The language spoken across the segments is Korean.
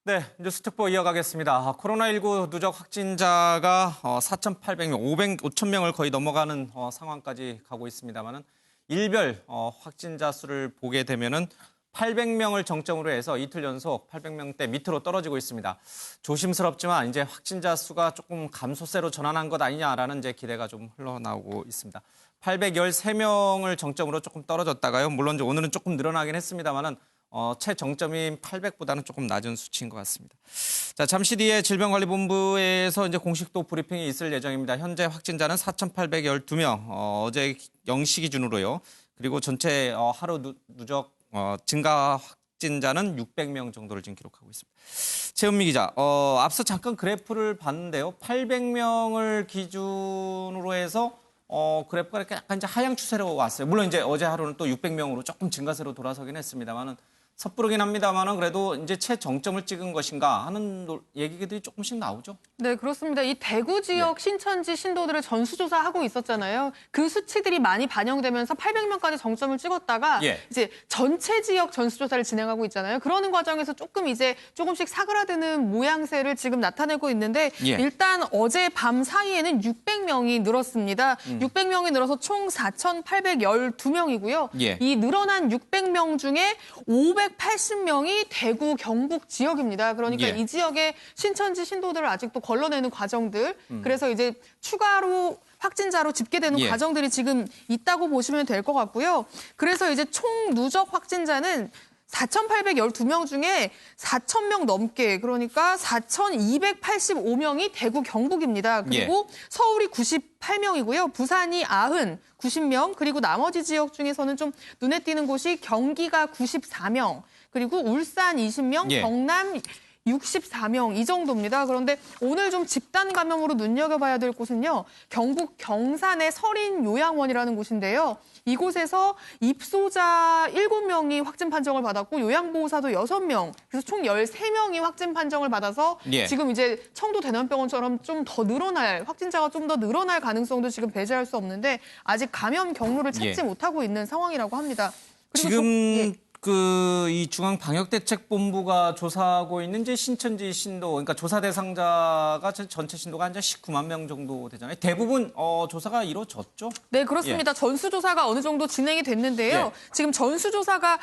네, 뉴스특보 이어가겠습니다. 코로나19 누적 확진자가 4,800명, 5,000명을 거의 넘어가는 상황까지 가고 있습니다만은 일별 확진자 수를 보게 되면은 800명을 정점으로 해서 이틀 연속 800명대 밑으로 떨어지고 있습니다. 조심스럽지만 이제 확진자 수가 조금 감소세로 전환한 것 아니냐라는 이제 기대가 좀 흘러나오고 있습니다. 813명을 정점으로 조금 떨어졌다가요. 물론 이제 오늘은 조금 늘어나긴 했습니다만은 최정점인 800보다는 조금 낮은 수치인 것 같습니다. 자, 잠시 뒤에 질병관리본부에서 이제 공식 또 브리핑이 있을 예정입니다. 현재 확진자는 4,812명, 어제 0시 기준으로요. 그리고 전체 하루 누적 증가 확진자는 600명 정도를 지금 기록하고 있습니다. 최은미 기자, 앞서 잠깐 그래프를 봤는데요. 800명을 기준으로 해서 그래프가 이렇게 약간 이제 하향 추세로 왔어요. 물론 이제 어제 하루는 또 600명으로 조금 증가세로 돌아서긴 했습니다만은 섣부르긴 합니다만은 그래도 이제 최정점을 찍은 것인가 하는 얘기들이 조금씩 나오죠. 네, 그렇습니다. 이 대구 지역 신천지 신도들을 전수조사하고 있었잖아요. 그 수치들이 많이 반영되면서 800명까지 정점을 찍었다가 이제 전체 지역 전수조사를 진행하고 있잖아요. 그러는 과정에서 조금씩 사그라드는 모양새를 지금 나타내고 있는데 일단 어제 밤 사이에는 600명이 늘었습니다. 600명이 늘어서 총 4,812명이고요. 이 늘어난 600명 중에 580명이 대구 경북 지역입니다. 그러니까 이 지역의 신천지 신도들을 아직도 걸러내는 과정들, 그래서 이제 추가로 확진자로 집계되는 과정들이 지금 있다고 보시면 될 것 같고요. 그래서 이제 총 누적 확진자는 4,812명 중에 4,000명 넘게, 그러니까 4,285명이 대구 경북입니다. 그리고 서울이 98명이고요. 부산이 90명, 그리고 나머지 지역 중에서는 좀 눈에 띄는 곳이 경기가 94명, 그리고 울산 20명, 경남 64명 이 정도입니다. 그런데 오늘 좀 집단 감염으로 눈여겨봐야 될 곳은요. 경북 경산의 서린요양원이라는 곳인데요. 이곳에서 입소자 7명이 확진 판정을 받았고 요양보호사도 6명, 그래서 총 13명이 확진 판정을 받아서 지금 이제 청도 대남병원처럼 좀 더 늘어날, 확진자가 좀 더 늘어날 가능성도 지금 배제할 수 없는데 아직 감염 경로를 찾지 못하고 있는 상황이라고 합니다. 그리고 지금 이 중앙방역대책본부가 조사하고 있는 이제 신천지 신도, 그러니까 조사 대상자가 전체 신도가 한 19만 명 정도 되잖아요. 대부분 조사가 이루어졌죠? 네, 그렇습니다. 전수조사가 어느 정도 진행이 됐는데요. 지금 전수조사가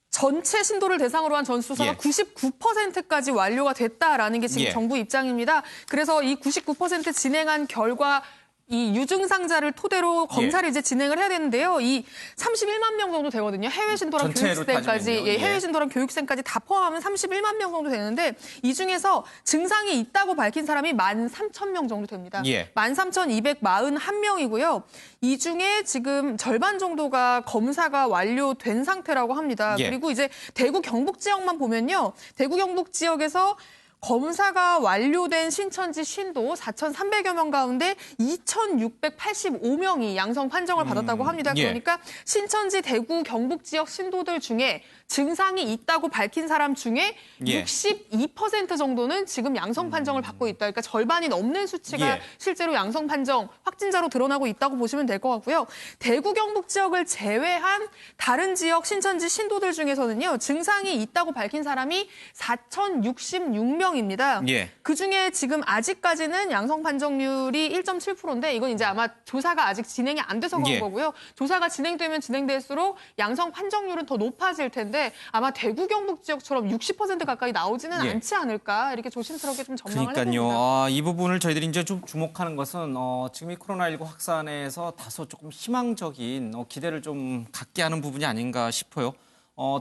전체 신도를 대상으로 한 전수조사가 99%까지 완료가 됐다라는 게 지금 정부 입장입니다. 그래서 이 99% 진행한 결과 이 유증상자를 토대로 검사를 이제 진행을 해야 되는데요. 이 31만 명 정도 되거든요. 해외 신도랑 교육생까지, 해외 신도랑 교육생까지 다 포함하면 31만 명 정도 되는데 이 중에서 증상이 있다고 밝힌 사람이 13,000명 정도 됩니다. 13,241명이고요. 이 중에 지금 절반 정도가 검사가 완료된 상태라고 합니다. 그리고 이제 대구 경북 지역만 보면요. 대구 경북 지역에서 검사가 완료된 신천지 신도 4,300여 명 가운데 2,685명이 양성 판정을 받았다고 합니다. 그러니까 신천지 대구 경북 지역 신도들 중에 증상이 있다고 밝힌 사람 중에 62% 정도는 지금 양성 판정을 받고 있다. 그러니까 절반이 넘는 수치가 실제로 양성 판정 확진자로 드러나고 있다고 보시면 될 것 같고요. 대구 경북 지역을 제외한 다른 지역 신천지 신도들 중에서는요. 증상이 있다고 밝힌 사람이 4,066명 입니다. 그중에 지금 아직까지는 양성 판정률이 1.7%인데 이건 이제 아마 조사가 아직 진행이 안 돼서 그런 거고요. 조사가 진행되면 진행될수록 양성 판정률은 더 높아질 텐데 아마 대구 경북 지역처럼 60% 가까이 나오지는 않지 않을까 이렇게 조심스럽게 좀 전망을 해봅니다. 이 부분을 저희들이 이제 좀 주목하는 것은 지금 이 코로나19 확산에서 다소 조금 희망적인 기대를 좀 갖게 하는 부분이 아닌가 싶어요.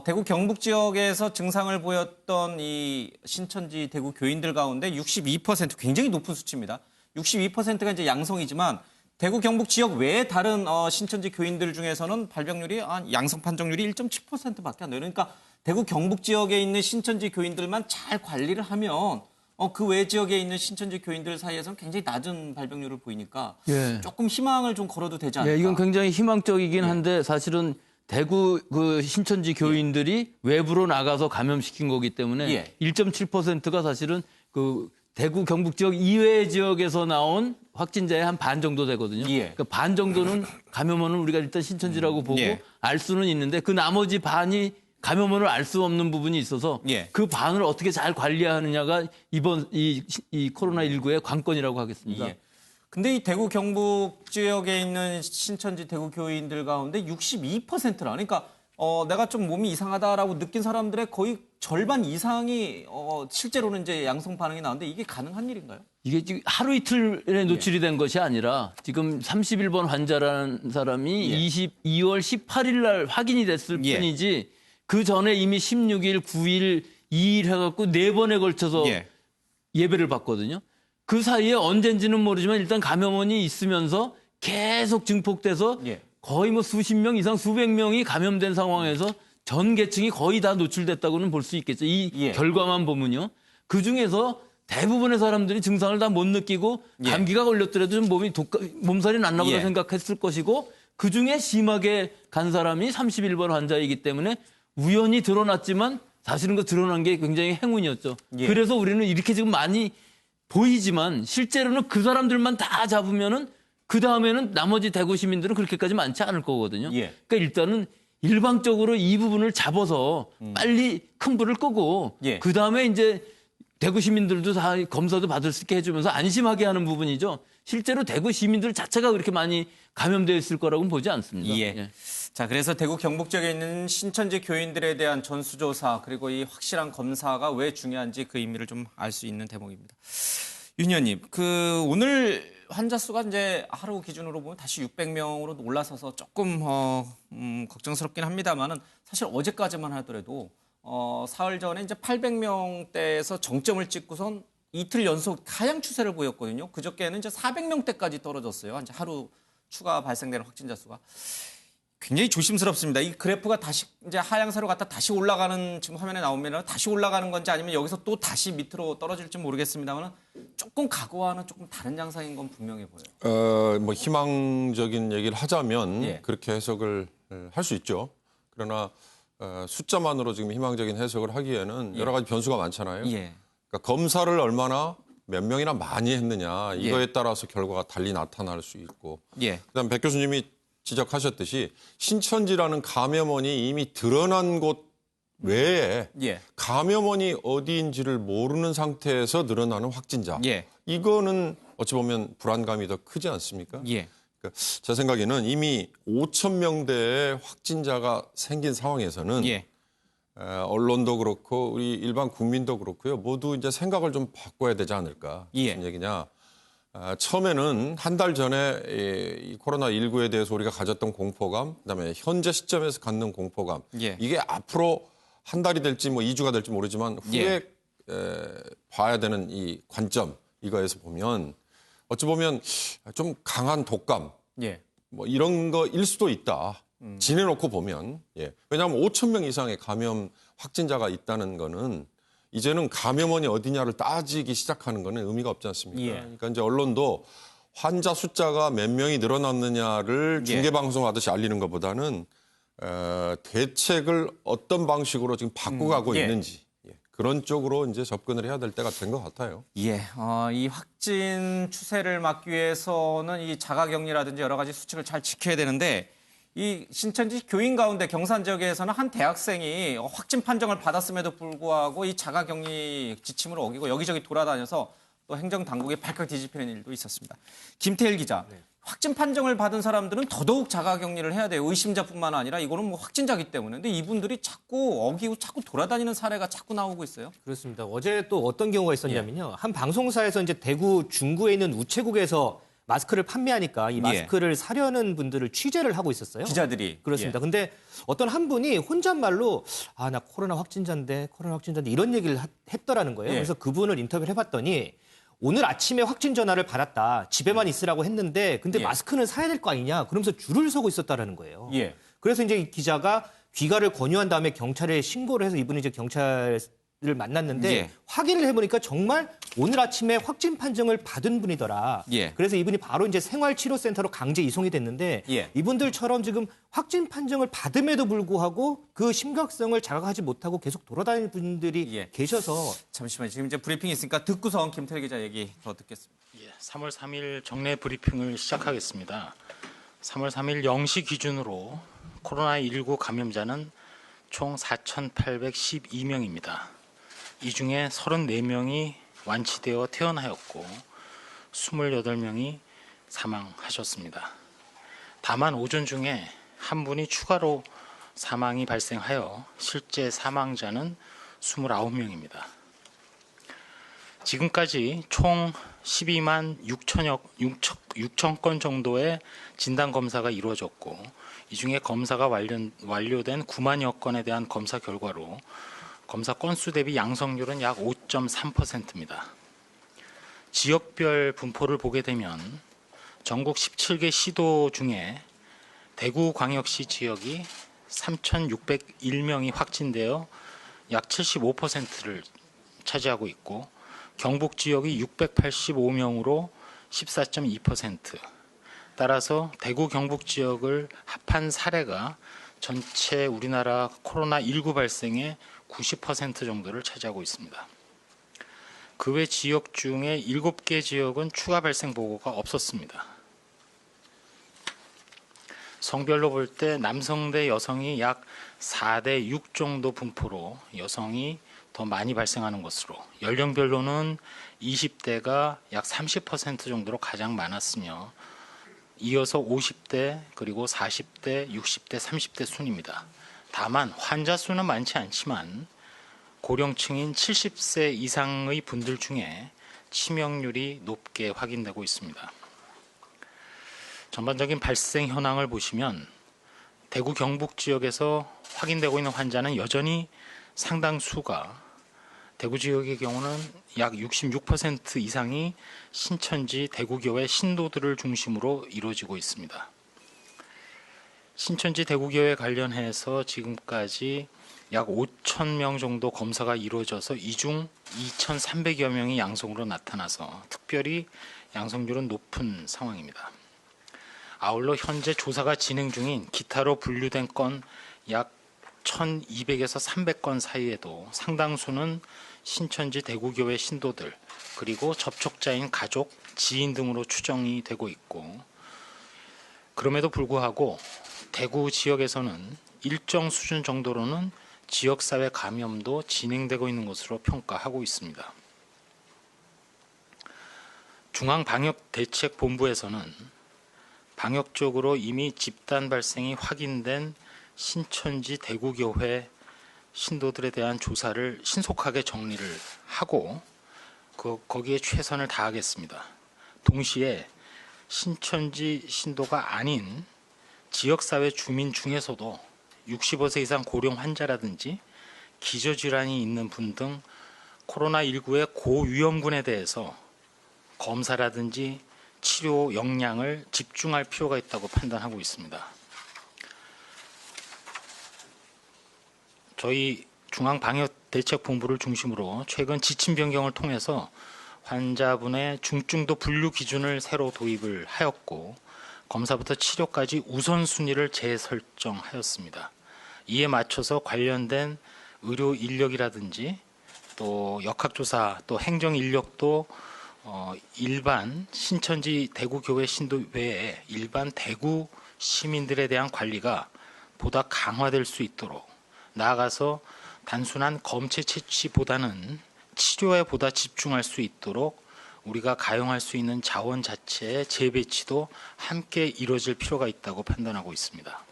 대구 경북 지역에서 증상을 보였던 이 신천지 대구 교인들 가운데 62% 굉장히 높은 수치입니다. 62%가 이제 양성이지만 대구 경북 지역 외에 다른 신천지 교인들 중에서는 발병률이 양성 판정률이 1.7%밖에 안 돼요. 그러니까 대구 경북 지역에 있는 신천지 교인들만 잘 관리를 하면 그 외 지역에 있는 신천지 교인들 사이에서는 굉장히 낮은 발병률을 보이니까 조금 희망을 좀 걸어도 되지 않을까. 이건 굉장히 희망적이긴 한데 사실은 대구 그 신천지 교인들이 외부로 나가서 감염시킨 거기 때문에 1.7%가 사실은 그 대구 경북 지역 이외의 지역에서 나온 확진자의 한 반 정도 되거든요. 그러니까 반 정도는 감염원은 우리가 일단 신천지라고 보고 알 수는 있는데 그 나머지 반이 감염원을 알 수 없는 부분이 있어서 예. 그 반을 어떻게 잘 관리하느냐가 이번 이 코로나19의 관건이라고 하겠습니다. 예. 근데 이 대구 경북 지역에 있는 신천지 대구 교인들 가운데 62%라. 그러니까 내가 좀 몸이 이상하다라고 느낀 사람들의 거의 절반 이상이 실제로는 이제 양성 반응이 나오는데 이게 가능한 일인가요? 이게 지금 하루 이틀에 노출이 된 것이 아니라 지금 31번 환자라는 사람이 2월 18일 날 확인이 됐을 뿐이지 그 전에 이미 16일, 9일, 2일 해갖고 4번에 걸쳐서 예배를 받거든요. 그 사이에 언젠지는 모르지만 일단 감염원이 있으면서 계속 증폭돼서 거의 뭐 수십 명 이상 수백 명이 감염된 상황에서 전 계층이 거의 다 노출됐다고는 볼 수 있겠죠. 이 결과만 보면요. 그중에서 대부분의 사람들이 증상을 다 못 느끼고 감기가 걸렸더라도 좀 몸살이 났나 보다 생각했을 것이고 그중에 심하게 간 사람이 31번 환자이기 때문에 우연히 드러났지만 사실은 그 드러난 게 굉장히 행운이었죠. 그래서 우리는 이렇게 지금 많이 보이지만 실제로는 그 사람들만 다 잡으면은 그 다음에는 나머지 대구 시민들은 그렇게까지 많지 않을 거거든요. 그러니까 일단은 일방적으로 이 부분을 잡아서 빨리 큰 불을 끄고 그 다음에 이제 대구 시민들도 다 검사도 받을 수 있게 해주면서 안심하게 하는 부분이죠. 실제로 대구 시민들 자체가 그렇게 많이 감염되어 있을 거라고는 보지 않습니다. 자, 그래서 대구 경북 지역에 있는 신천지 교인들에 대한 전수조사 그리고 이 확실한 검사가 왜 중요한지 그 의미를 좀 알 수 있는 대목입니다. 윤 의원님, 오늘 환자 수가 이제 하루 기준으로 보면 다시 600명으로 올라서서 조금 걱정스럽긴 합니다만은 사실 어제까지만 하더라도 사흘 전에 이제 800명대에서 정점을 찍고선 이틀 연속 하향 추세를 보였거든요. 그저께는 이제 400명대까지 떨어졌어요. 이제 하루 추가 발생되는 확진자 수가. 굉장히 조심스럽습니다. 이 그래프가 다시 이제 하향세로 갔다 다시 올라가는 지금 화면에 나오면 다시 올라가는 건지 아니면 여기서 또 다시 밑으로 떨어질지 모르겠습니다만 조금 과거와는 조금 다른 양상인 건 분명해 보여요. 뭐 희망적인 얘기를 하자면 그렇게 해석을 할 수 있죠. 그러나 숫자만으로 지금 희망적인 해석을 하기에는 여러 가지 변수가 많잖아요. 그러니까 검사를 얼마나 몇 명이나 많이 했느냐 이거에 따라서 결과가 달리 나타날 수 있고 그다음 백 교수님이 지적하셨듯이 신천지라는 감염원이 이미 드러난 곳 외에 감염원이 어디인지를 모르는 상태에서 늘어나는 확진자. 이거는 어찌 보면 불안감이 더 크지 않습니까? 그러니까 제 생각에는 이미 5천 명대의 확진자가 생긴 상황에서는 언론도 그렇고 우리 일반 국민도 그렇고요. 모두 이제 생각을 좀 바꿔야 되지 않을까. 무슨 얘기냐. 처음에는 한 달 전에 이 코로나19에 대해서 우리가 가졌던 공포감, 그다음에 현재 시점에서 갖는 공포감, 이게 앞으로 한 달이 될지 뭐 2주가 될지 모르지만 후에 봐야 되는 이 관점 이거에서 보면 어찌 보면 좀 강한 독감, 뭐 이런 거일 수도 있다. 지내놓고 보면 왜냐하면 5천 명 이상의 감염 확진자가 있다는 거는. 이제는 감염원이 어디냐를 따지기 시작하는 거는 의미가 없지 않습니까? 그러니까 이제 언론도 환자 숫자가 몇 명이 늘어났느냐를 중계방송하듯이 알리는 것보다는 대책을 어떤 방식으로 지금 바꿔가고 있는지 그런 쪽으로 이제 접근을 해야 될 때가 된 것 같아요. 이 확진 추세를 막기 위해서는 이 자가격리라든지 여러 가지 수칙을 잘 지켜야 되는데 이 신천지 교인 가운데 경산 지역에서는 한 대학생이 확진 판정을 받았음에도 불구하고 이 자가격리 지침을 어기고 여기저기 돌아다녀서 또 행정당국에 발칵 뒤집히는 일도 있었습니다. 김태일 기자, 확진 판정을 받은 사람들은 더더욱 자가격리를 해야 돼요. 의심자뿐만 아니라 이거는 뭐 확진자기 때문에. 근데 이분들이 자꾸 어기고 자꾸 돌아다니는 사례가 자꾸 나오고 있어요. 그렇습니다. 어제 또 어떤 경우가 있었냐면요. 한 방송사에서 이제 대구 중구에 있는 우체국에서 마스크를 판매하니까 이 마스크를 사려는 분들을 취재를 하고 있었어요. 기자들이. 그렇습니다. 근데 어떤 한 분이 혼잣말로 나 코로나 확진자인데 이런 얘기를 했더라는 거예요. 그래서 그분을 인터뷰를 해봤더니 오늘 아침에 확진 전화를 받았다. 집에만 있으라고 했는데 근데 마스크는 사야 될 거 아니냐. 그러면서 줄을 서고 있었다라는 거예요. 그래서 이제 이 기자가 귀가를 권유한 다음에 경찰에 신고를 해서 이분이 이제 경찰을 만났는데 확인을 해보니까 정말 오늘 아침에 확진 판정을 받은 분이더라. 그래서 이분이 바로 이제 생활치료센터로 강제 이송이 됐는데 이분들처럼 지금 확진 판정을 받음에도 불구하고 그 심각성을 자각하지 못하고 계속 돌아다니는 분들이 계셔서 잠시만요. 지금 이제 브리핑이 있으니까 듣고서 김태일 기자 얘기 더 듣겠습니다. 3월 3일 정례 브리핑을 시작하겠습니다. 3월 3일 0시 기준으로 코로나19 감염자는 총 4,812명입니다. 이 중에 34명이 완치되어 퇴원하였고 28명이 사망하셨습니다. 다만 오전 중에 한 분이 추가로 사망이 발생하여 실제 사망자는 29명입니다. 지금까지 총 12만 6천 건 정도의 진단검사가 이루어졌고 이 중에 검사가 완료된 9만여 건에 대한 검사 결과로 검사 건수 대비 양성률은 약 5.3%입니다. 지역별 분포를 보게 되면 전국 17개 시도 중에 대구광역시 지역이 3,601명이 확진되어 약 75%를 차지하고 있고 경북 지역이 685명으로 14.2%. 따라서 대구 경북 지역을 합한 사례가 전체 우리나라 코로나19 발생의 90% 정도를 차지하고 있습니다. 그 외 지역 중에 7개 지역은 추가 발생 보고가 없었습니다. 성별로 볼 때 남성 대 여성이 약 4대 6 정도 분포로 여성이 더 많이 발생하는 것으로, 연령별로는 20대가 약 30% 정도로 가장 많았으며 이어서 50대 그리고 40대, 60대, 30대 순입니다. 다만 환자 수는 많지 않지만 고령층인 70세 이상의 분들 중에 치명률이 높게 확인되고 있습니다. 전반적인 발생 현황을 보시면 대구 경북 지역에서 확인되고 있는 환자는 여전히 상당수가 대구 지역의 경우는 약 66% 이상이 신천지 대구교회 신도들을 중심으로 이루어지고 있습니다. 신천지 대구교회 관련해서 지금까지 약 5,000명 정도 검사가 이루어져서 이 중 2,300여 명이 양성으로 나타나서 특별히 양성률은 높은 상황입니다. 아울러 현재 조사가 진행 중인 기타로 분류된 건 약 1,200에서 300건 사이에도 상당수는 신천지 대구교회 신도들 그리고 접촉자인 가족, 지인 등으로 추정이 되고 있고, 그럼에도 불구하고 대구 지역에서는 일정 수준 정도로는 지역사회 감염도 진행되고 있는 것으로 평가하고 있습니다. 중앙방역대책본부에서는 방역적으로 이미 집단 발생이 확인된 신천지 대구교회 신도들에 대한 조사를 신속하게 정리를 하고 거기에 최선을 다하겠습니다. 동시에 신천지 신도가 아닌 지역사회 주민 중에서도 65세 이상 고령 환자라든지 기저질환이 있는 분 등 코로나19의 고위험군에 대해서 검사라든지 치료 역량을 집중할 필요가 있다고 판단하고 있습니다. 저희 중앙방역대책본부를 중심으로 최근 지침 변경을 통해서 환자분의 중증도 분류 기준을 새로 도입을 하였고 검사부터 치료까지 우선순위를 재설정하였습니다. 이에 맞춰서 관련된 의료 인력이라든지 또 역학조사 또 행정 인력도 일반 신천지 대구교회 신도 외에 일반 대구 시민들에 대한 관리가 보다 강화될 수 있도록, 나아가서 단순한 검체 채취보다는 치료에 보다 집중할 수 있도록 우리가 가용할 수 있는 자원 자체의 재배치도 함께 이루어질 필요가 있다고 판단하고 있습니다.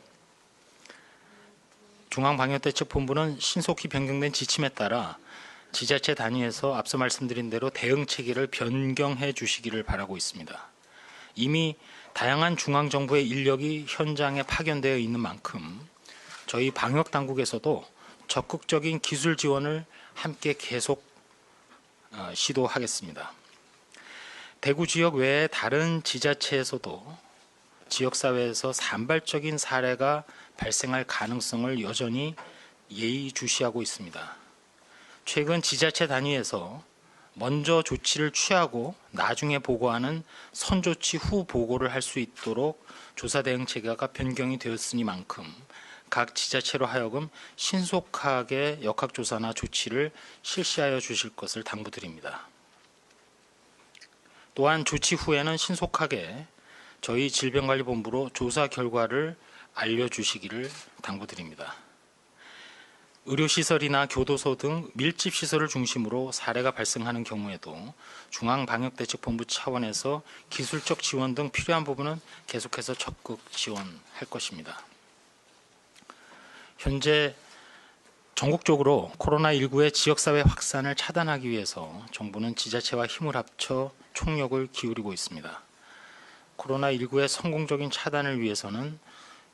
중앙방역대책본부는 신속히 변경된 지침에 따라 지자체 단위에서 앞서 말씀드린 대로 대응 체계를 변경해 주시기를 바라고 있습니다. 이미 다양한 중앙정부의 인력이 현장에 파견되어 있는 만큼 저희 방역당국에서도 적극적인 기술 지원을 함께 계속 시도하겠습니다. 대구 지역 외에 다른 지자체에서도 지역사회에서 산발적인 사례가 발생할 가능성을 여전히 예의주시하고 있습니다. 최근 지자체 단위에서 먼저 조치를 취하고 나중에 보고하는 선조치 후 보고를 할 수 있도록 조사 대응 체계가 변경이 되었으니만큼 각 지자체로 하여금 신속하게 역학조사나 조치를 실시하여 주실 것을 당부드립니다. 또한 조치 후에는 신속하게 저희 질병관리본부로 조사 결과를 알려주시기를 당부드립니다. 의료시설이나 교도소 등 밀집시설을 중심으로 사례가 발생하는 경우에도 중앙방역대책본부 차원에서 기술적 지원 등 필요한 부분은 계속해서 적극 지원할 것입니다. 현재 전국적으로 코로나19의 지역사회 확산을 차단하기 위해서 정부는 지자체와 힘을 합쳐 총력을 기울이고 있습니다. 코로나19의 성공적인 차단을 위해서는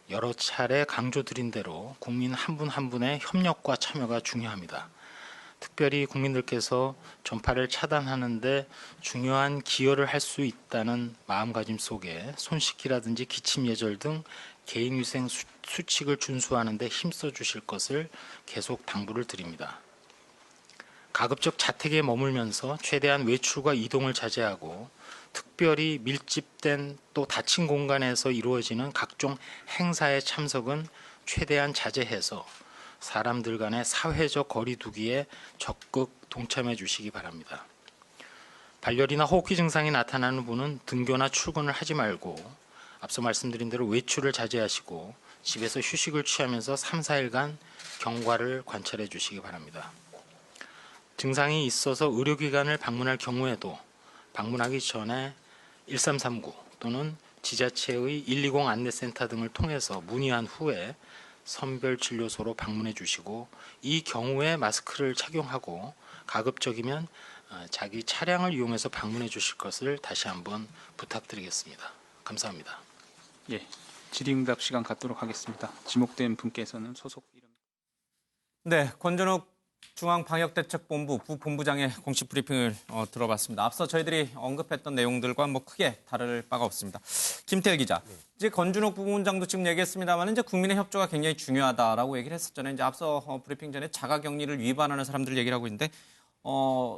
여러 차례 강조드린 대로 국민 한 분 한 분의 협력과 참여가 중요합니다. 특별히 국민들께서 전파를 차단하는 데 중요한 기여를 할 수 있다는 마음가짐 속에 손 씻기라든지 기침 예절 등 개인위생 수칙을 준수하는 데 힘써 주실 것을 계속 당부를 드립니다. 가급적 자택에 머물면서 최대한 외출과 이동을 자제하고 특별히 밀집된 또 닫힌 공간에서 이루어지는 각종 행사의 참석은 최대한 자제해서 사람들 간의 사회적 거리 두기에 적극 동참해 주시기 바랍니다. 발열이나 호흡기 증상이 나타나는 분은 등교나 출근을 하지 말고 앞서 말씀드린 대로 외출을 자제하시고 집에서 휴식을 취하면서 3, 4일간 경과를 관찰해 주시기 바랍니다. 증상이 있어서 의료기관을 방문할 경우에도 방문하기 전에 1339 또는 지자체의 120 안내센터 등을 통해서 문의한 후에 선별진료소로 방문해 주시고 이 경우에 마스크를 착용하고 가급적이면 자기 차량을 이용해서 방문해 주실 것을 다시 한번 부탁드리겠습니다. 감사합니다. 예, 질의응답 시간 갖도록 하겠습니다. 지목된 분께서는 소속 이름. 네, 권준욱 중앙방역대책본부 부본부장의 공식 브리핑을 들어봤습니다. 앞서 저희들이 언급했던 내용들과 뭐 크게 다를 바가 없습니다. 김태일 기자, 이제 권준욱 부본부장도 지금 얘기했습니다만 이제 국민의 협조가 굉장히 중요하다라고 얘기를 했었잖아요. 이제 앞서 브리핑 전에 자가격리를 위반하는 사람들 얘기를 하고 있는데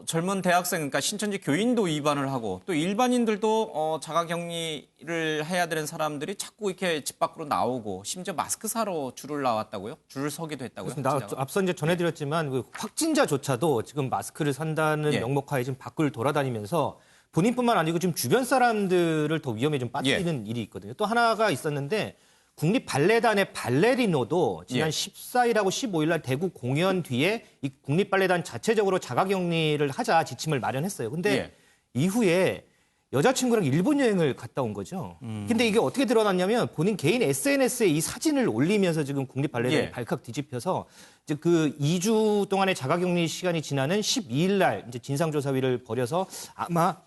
젊은 대학생, 그러니까 신천지 교인도 위반을 하고 또 일반인들도 자가격리를 해야 되는 사람들이 자꾸 이렇게 집 밖으로 나오고 심지어 마스크 사러 줄을 나왔다고요? 줄을 서기도 했다고요? 앞서 이제 전해드렸지만 그 확진자조차도 지금 마스크를 산다는 명목하에 지금 밖을 돌아다니면서 본인뿐만 아니고 지금 주변 사람들을 더 위험에 좀 빠뜨리는 일이 있거든요. 또 하나가 있었는데 국립발레단의 발레리노도 지난 14일하고 15일 날 대구 공연 뒤에 이 국립발레단 자체적으로 자가격리를 하자 지침을 마련했어요. 근데 이후에 여자친구랑 일본 여행을 갔다 온 거죠. 근데 이게 어떻게 드러났냐면 본인 개인 SNS에 이 사진을 올리면서 지금 국립발레단이 발칵 뒤집혀서 이제 그 2주 동안의 자가격리 시간이 지나는 12일 날 이제 진상조사위를 벌여서 아마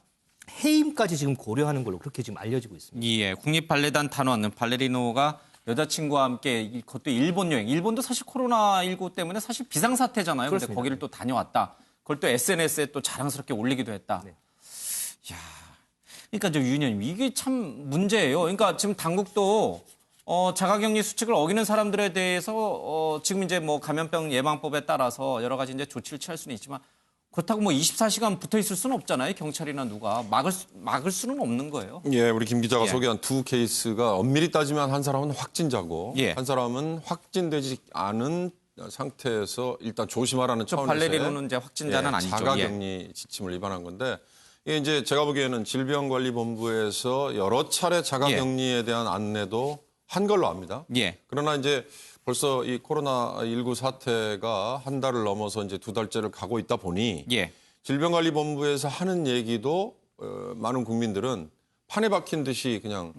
해임까지 지금 고려하는 걸로 그렇게 지금 알려지고 있습니다. 예, 국립발레단 단원 발레리노가 여자친구와 함께 그것도 일본 여행. 일본도 사실 코로나19 때문에 사실 비상사태잖아요. 그런데 거기를 또 다녀왔다. 그걸 또 SNS에 또 자랑스럽게 올리기도 했다. 야, 그러니까 저 유 의원님 이게 참 문제예요. 그러니까 지금 당국도 자가격리 수칙을 어기는 사람들에 대해서 지금 이제 뭐 감염병 예방법에 따라서 여러 가지 이제 조치를 취할 수는 있지만. 그렇다고 뭐 24시간 붙어 있을 수는 없잖아요. 경찰이나 누가 막을 수는 없는 거예요. 예, 우리 김 기자가 소개한 두 케이스가 엄밀히 따지면 한 사람은 확진자고 한 사람은 확진되지 않은 상태에서 일단 조심하라는 차원에서 발레리노는 이제 확진자는 아니죠. 자가격리 지침을 위반한 건데 이게 이제 제가 보기에는 질병관리본부에서 여러 차례 자가격리에 대한 안내도 한 걸로 압니다. 그러나 이제 벌써 이 코로나19 사태가 한 달을 넘어서 이제 2달째를 가고 있다 보니 질병관리본부에서 하는 얘기도 많은 국민들은 판에 박힌 듯이 그냥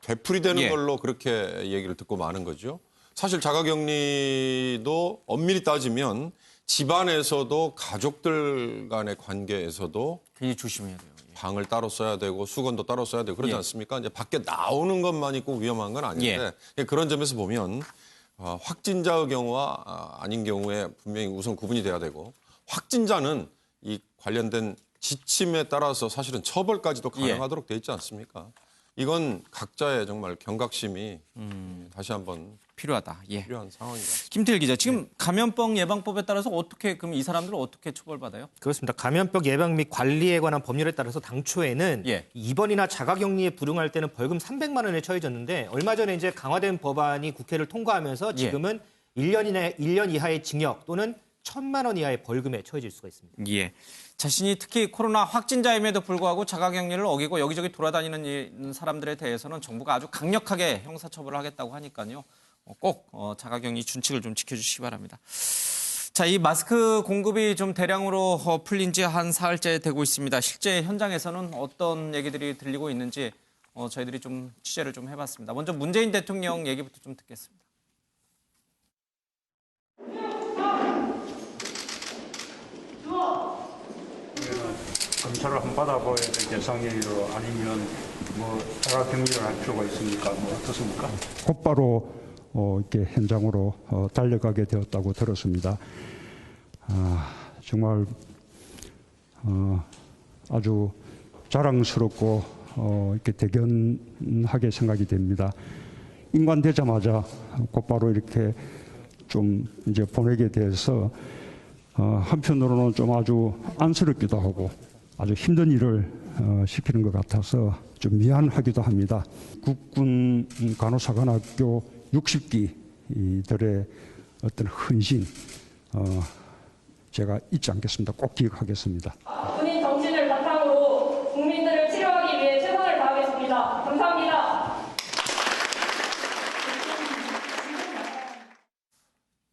되풀이되는 걸로 그렇게 얘기를 듣고 마는 거죠. 사실 자가격리도 엄밀히 따지면 집안에서도 가족들 간의 관계에서도 굉장히 조심해야 돼요. 방을 따로 써야 되고 수건도 따로 써야 되고 그러지 않습니까? 이제 밖에 나오는 것만이 꼭 위험한 건 아닌데 그런 점에서 보면 확진자의 경우와 아닌 경우에 분명히 우선 구분이 돼야 되고 확진자는 이 관련된 지침에 따라서 사실은 처벌까지도 가능하도록 돼 있지 않습니까? 이건 각자의 정말 경각심이 다시 한번 필요하다. 필요한 상황이다. 김태일 기자, 지금 감염병 예방법에 따라서 어떻게 그럼 이 사람들은 어떻게 처벌받아요? 그렇습니다. 감염병 예방 및 관리에 관한 법률에 따라서 당초에는 입원이나 자가격리에 불응할 때는 벌금 300만 원에 처해졌는데 얼마 전에 이제 강화된 법안이 국회를 통과하면서 지금은 1년 이하의 징역 또는 1,000만 원 이하의 벌금에 처해질 수가 있습니다. 자신이 특히 코로나 확진자임에도 불구하고 자가격리를 어기고 여기저기 돌아다니는 사람들에 대해서는 정부가 아주 강력하게 형사처벌을 하겠다고 하니까요. 꼭 자가격리 준칙을 좀 지켜주시기 바랍니다. 자, 이 마스크 공급이 좀 대량으로 풀린 지 한 사흘째 되고 있습니다. 실제 현장에서는 어떤 얘기들이 들리고 있는지 저희들이 좀 취재를 좀 해봤습니다. 먼저 문재인 대통령 얘기부터 좀 듣겠습니다. 검사를 한번 받아봐야 될 예상일로 아니면 뭐 자가격리를 할 필요가 있습니까? 뭐 어떻습니까? 곧바로 이렇게 현장으로 달려가게 되었다고 들었습니다. 정말 아주 자랑스럽고 이렇게 대견하게 생각이 됩니다. 인관되자마자 곧바로 이렇게 좀 이제 보내게 돼서 한편으로는 좀 아주 안쓰럽기도 하고 아주 힘든 일을 시키는 것 같아서 좀 미안하기도 합니다. 국군 간호사관학교 60기들의 어떤 헌신 제가 잊지 않겠습니다. 꼭 기억하겠습니다. 군인 정신을 바탕으로 국민들을 치료하기 위해 최선을 다하겠습니다. 감사합니다.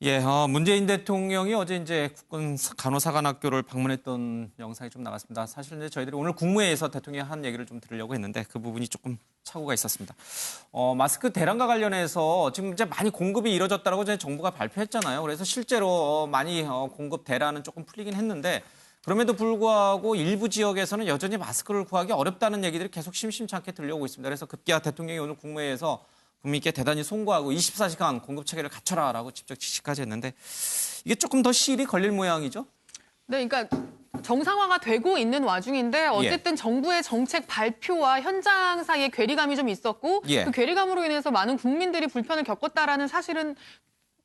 예, 문재인 대통령이 어제 이제 국군 간호사관학교를 방문했던 영상이 좀 나갔습니다. 사실 이제 저희들이 오늘 국무회의에서 대통령이 한 얘기를 좀 들으려고 했는데 그 부분이 조금 착오가 있었습니다. 마스크 대란과 관련해서 지금 이제 많이 공급이 이뤄졌다고 이제 정부가 발표했잖아요. 그래서 실제로 많이 공급 대란은 조금 풀리긴 했는데 그럼에도 불구하고 일부 지역에서는 여전히 마스크를 구하기 어렵다는 얘기들이 계속 심심찮게 들려오고 있습니다. 그래서 급기야 대통령이 오늘 국무회의에서 국민께 대단히 송구하고 24시간 공급 체계를 갖춰라라고 직접 지시까지 했는데 이게 조금 더 시일이 걸릴 모양이죠? 네, 그러니까 정상화가 되고 있는 와중인데 어쨌든 정부의 정책 발표와 현장 사이에 괴리감이 좀 있었고 그 괴리감으로 인해서 많은 국민들이 불편을 겪었다라는 사실은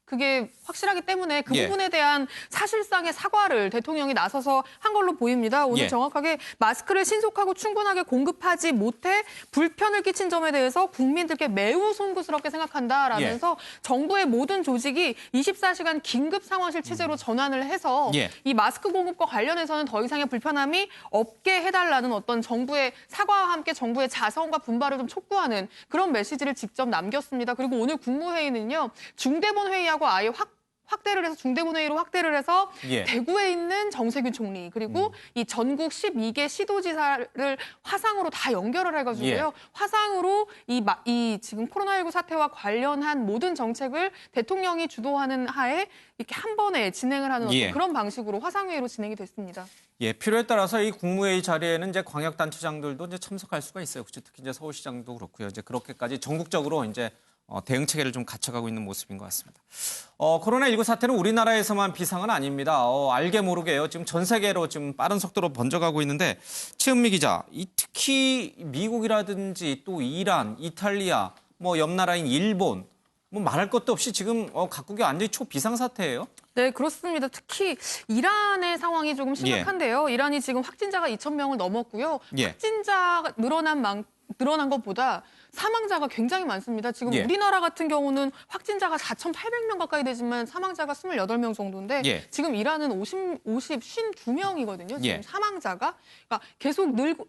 그게 확실하기 때문에 그 부분에 대한 사실상의 사과를 대통령이 나서서 한 걸로 보입니다. 오늘 정확하게 마스크를 신속하고 충분하게 공급하지 못해 불편을 끼친 점에 대해서 국민들께 매우 송구스럽게 생각한다라면서 정부의 모든 조직이 24시간 긴급 상황실 체제로 전환을 해서 이 마스크 공급과 관련해서는 더 이상의 불편함이 없게 해달라는 어떤 정부의 사과와 함께 정부의 자성과 분발을 좀 촉구하는 그런 메시지를 직접 남겼습니다. 그리고 오늘 국무회의는요. 중대본 회의하고 아예 확대를 해서 중대본회의로 확대를 해서 대구에 있는 정세균 총리 그리고 이 전국 12개 시도지사를 화상으로 다 연결을 해가지고요. 화상으로 이 지금 코로나19 사태와 관련한 모든 정책을 대통령이 주도하는 하에 이렇게 한 번에 진행을 하는 어떤 그런 방식으로 화상회의로 진행이 됐습니다. 예, 필요에 따라서 이 국무회의 자리에는 이제 광역단체장들도 이제 참석할 수가 있어요. 그렇죠? 특히 이제 서울시장도 그렇고요. 이제 그렇게까지 전국적으로 이제 대응 체계를 좀 갖춰가고 있는 모습인 것 같습니다. 코로나19 사태는 우리나라에서만 비상은 아닙니다. 알게 모르게요. 지금 전 세계로 지금 빠른 속도로 번져가고 있는데 최은미 기자, 특히 미국이라든지 또 이란, 이탈리아, 뭐 옆 나라인 일본, 뭐 말할 것도 없이 지금 각국이 완전히 초비상 사태예요. 네, 그렇습니다. 특히 이란의 상황이 조금 심각한데요. 이란이 지금 확진자가 2,000명을 넘었고요. 확진자가 늘어난 것보다 사망자가 굉장히 많습니다. 지금 우리나라 같은 경우는 확진자가 4,800명 가까이 되지만 사망자가 28명 정도인데 지금 이란은 52명이거든요. 지금 사망자가. 그러니까 계속 늘고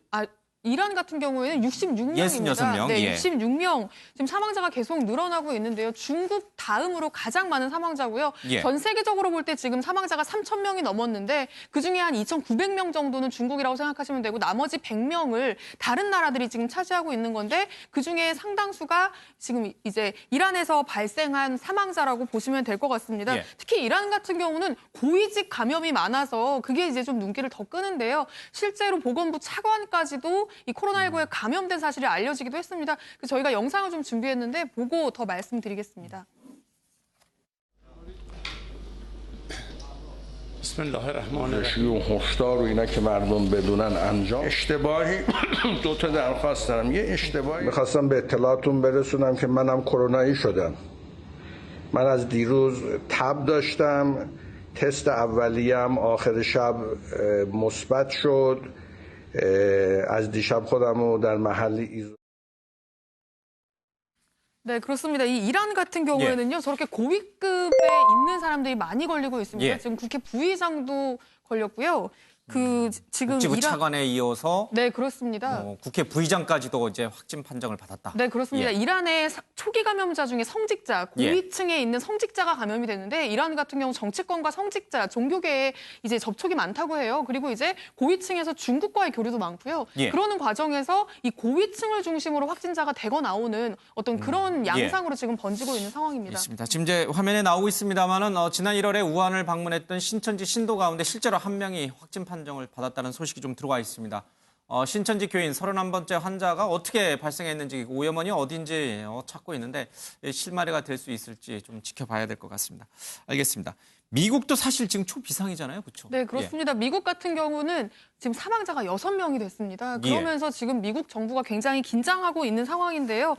이란 같은 경우에는 66명입니다. 66명. 네, 66명. 지금 사망자가 계속 늘어나고 있는데요. 중국 다음으로 가장 많은 사망자고요. 전 세계적으로 볼 때 지금 사망자가 3,000명이 넘었는데 그중에 한 2,900명 정도는 중국이라고 생각하시면 되고 나머지 100명을 다른 나라들이 지금 차지하고 있는 건데 그중에 상당수가 지금 이제 이란에서 발생한 사망자라고 보시면 될 것 같습니다. 특히 이란 같은 경우는 고위직 감염이 많아서 그게 이제 좀 눈길을 더 끄는데요. 실제로 보건부 차관까지도 이 코로나19에 감염된 사실이 알려지기도 했습니다. 그래서 저희가 영상을 좀 준비했는데 보고 더 말씀드리겠습니다. بسم الله الرحمن الرحیم هشدار و اینا که مردم بدونن انجام اشتباهی دو تا درخواست دارم یه اشتباهی می‌خواستم به اطلاعتون برسونم که منم کرونایی شدم من از دیروز تب داشتم تست اولیه‌ام آخر شب مثبت شد از دیشب خودم رو در محلی 네, 그렇습니다. 이 이란 같은 경우에는요, 저렇게 고위급에 있는 사람들이 많이 걸리고 있습니다. 지금 국회 부의장도 걸렸고요. 지금 복지부 차관에 이어서 네, 그렇습니다. 국회 부의장까지도 이제 확진 판정을 받았다. 네, 그렇습니다. 예. 이란의 초기 감염자 중에 성직자, 고위층에 있는 성직자가 감염이 됐는데 이란 같은 경우 정치권과 성직자, 종교계에 이제 접촉이 많다고 해요. 그리고 이제 고위층에서 중국과의 교류도 많고요. 그러는 과정에서 이 고위층을 중심으로 확진자가 대거 나오는 어떤 그런 양상으로 지금 번지고 있는 상황입니다. 있습니다. 지금 이제 화면에 나오고 있습니다만은 지난 1월에 우한을 방문했던 신천지 신도 가운데 실제로 한 명이 확진 판정을 받았다는 소식이 좀 들어와 있습니다. 신천지 교인 31번째 환자가 어떻게 발생했는지 오염원이 어딘지 찾고 있는데 실마리가 될 수 있을지 좀 지켜봐야 될 것 같습니다. 알겠습니다. 미국도 사실 지금 초비상이잖아요. 그렇죠? 네, 그렇습니다. 미국 같은 경우는 지금 사망자가 6명이 됐습니다. 그러면서 지금 미국 정부가 굉장히 긴장하고 있는 상황인데요.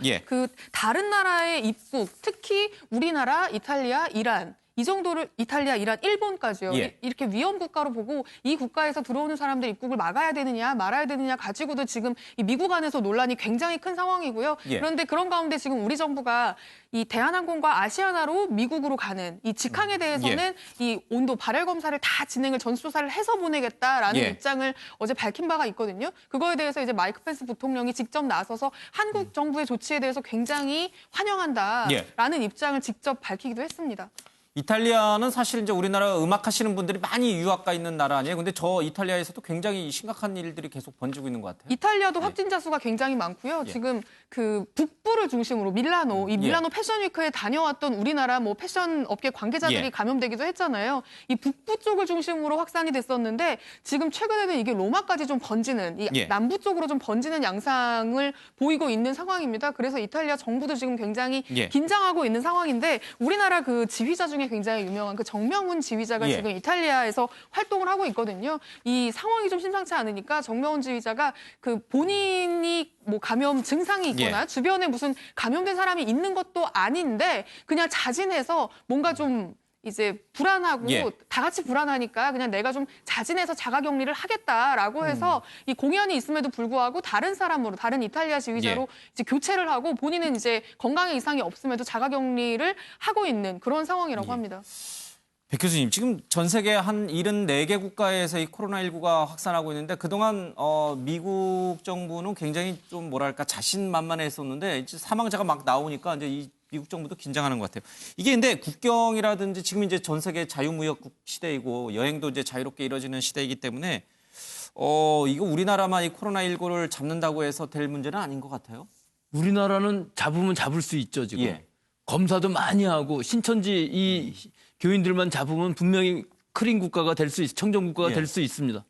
다른 나라의 입국, 특히 우리나라, 이탈리아, 이란 이 정도를 이탈리아, 이란, 일본까지요. 이렇게 위험 국가로 보고 이 국가에서 들어오는 사람들 입국을 막아야 되느냐 말아야 되느냐 가지고도 지금 이 미국 안에서 논란이 굉장히 큰 상황이고요. 그런데 그런 가운데 지금 우리 정부가 이 대한항공과 아시아나로 미국으로 가는 이 직항에 대해서는 이 온도 발열 검사를 다 진행을 전수조사를 해서 보내겠다라는 입장을 어제 밝힌 바가 있거든요. 그거에 대해서 이제 마이크 펜스 부통령이 직접 나서서 한국 정부의 조치에 대해서 굉장히 환영한다라는 입장을 직접 밝히기도 했습니다. 이탈리아는 사실 이제 우리나라 음악 하시는 분들이 많이 유학가 있는 나라 아니에요? 근데 저 이탈리아에서도 굉장히 심각한 일들이 계속 번지고 있는 것 같아요. 이탈리아도 확진자 수가 굉장히 많고요. 지금 그 북부를 중심으로 밀라노, 이 밀라노 패션위크에 다녀왔던 우리나라 뭐 패션 업계 관계자들이 감염되기도 했잖아요. 이 북부 쪽을 중심으로 확산이 됐었는데 지금 최근에는 이게 로마까지 좀 번지는, 이 남부 쪽으로 좀 번지는 양상을 보이고 있는 상황입니다. 그래서 이탈리아 정부도 지금 굉장히 긴장하고 있는 상황인데 우리나라 그 지휘자 중에 굉장히 유명한 그 정명훈 지휘자가 지금 이탈리아에서 활동을 하고 있거든요. 이 상황이 좀 심상치 않으니까 정명훈 지휘자가 그 본인이 뭐 감염 증상이 있거나 주변에 무슨 감염된 사람이 있는 것도 아닌데 그냥 자진해서 뭔가 좀 이제 불안하고 다 같이 불안하니까 그냥 내가 좀 자진해서 자가격리를 하겠다라고 해서 이 공연이 있음에도 불구하고 다른 사람으로 다른 이탈리아 지휘자로 이제 교체를 하고 본인은 이제 건강에 이상이 없음에도 자가격리를 하고 있는 그런 상황이라고 합니다. 백 교수님, 지금 전 세계 한 74개 국가에서 이 코로나19가 확산하고 있는데 그동안 미국 정부는 굉장히 좀 뭐랄까 자신만만했었는데 이제 사망자가 막 나오니까 이제 이 미국 정부도 긴장하는 것 같아요. 이게 근데 국경이라든지 지금 이제 전 세계 자유무역국 시대이고 여행도 이제 자유롭게 이루어지는 시대이기 때문에 이거 우리나라만 이 코로나19를 잡는다고 해서 될 문제는 아닌 것 같아요. 우리나라는 잡으면 잡을 수 있죠, 지금. 검사도 많이 하고 신천지 이 교인들만 잡으면 분명히 크린 국가가 될 수 청정 국가가 될 수 있습니다.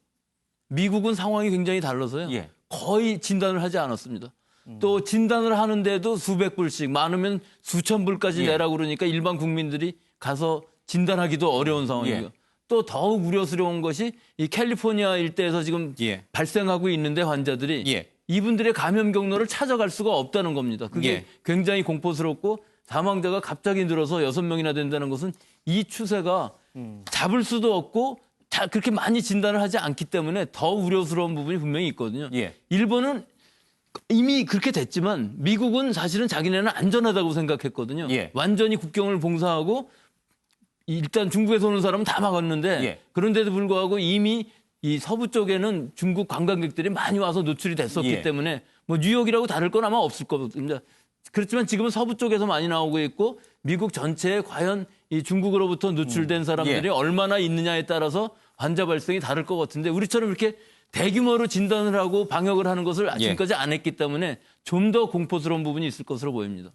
미국은 상황이 굉장히 달라서요. 거의 진단을 하지 않았습니다. 또 진단을 하는데도 수백 불씩 많으면 수천 불까지 내라고 그러니까 일반 국민들이 가서 진단하기도 어려운 상황이고요. 또 더욱 우려스러운 것이 이 캘리포니아 일대에서 지금 발생하고 있는데 환자들이 이분들의 감염 경로를 찾아갈 수가 없다는 겁니다. 그게 굉장히 공포스럽고 사망자가 갑자기 늘어서 6명이나 된다는 것은 이 추세가 잡을 수도 없고 그렇게 많이 진단을 하지 않기 때문에 더 우려스러운 부분이 분명히 있거든요. 일본은 이미 그렇게 됐지만 미국은 사실은 자기네는 안전하다고 생각했거든요. 완전히 국경을 봉쇄하고 일단 중국에서 오는 사람은 다 막았는데 그런데도 불구하고 이미 이 서부 쪽에는 중국 관광객들이 많이 와서 노출이 됐었기 때문에 뭐 뉴욕이라고 다를 건 아마 없을 겁니다. 그렇지만 지금은 서부 쪽에서 많이 나오고 있고 미국 전체에 과연 이 중국으로부터 노출된 사람들이 얼마나 있느냐에 따라서 환자 발생이 다를 것 같은데 우리처럼 이렇게 대규모로 진단을 하고 방역을 하는 것을 지금까지 안 했기 때문에 좀 더 공포스러운 부분이 있을 것으로 보입니다.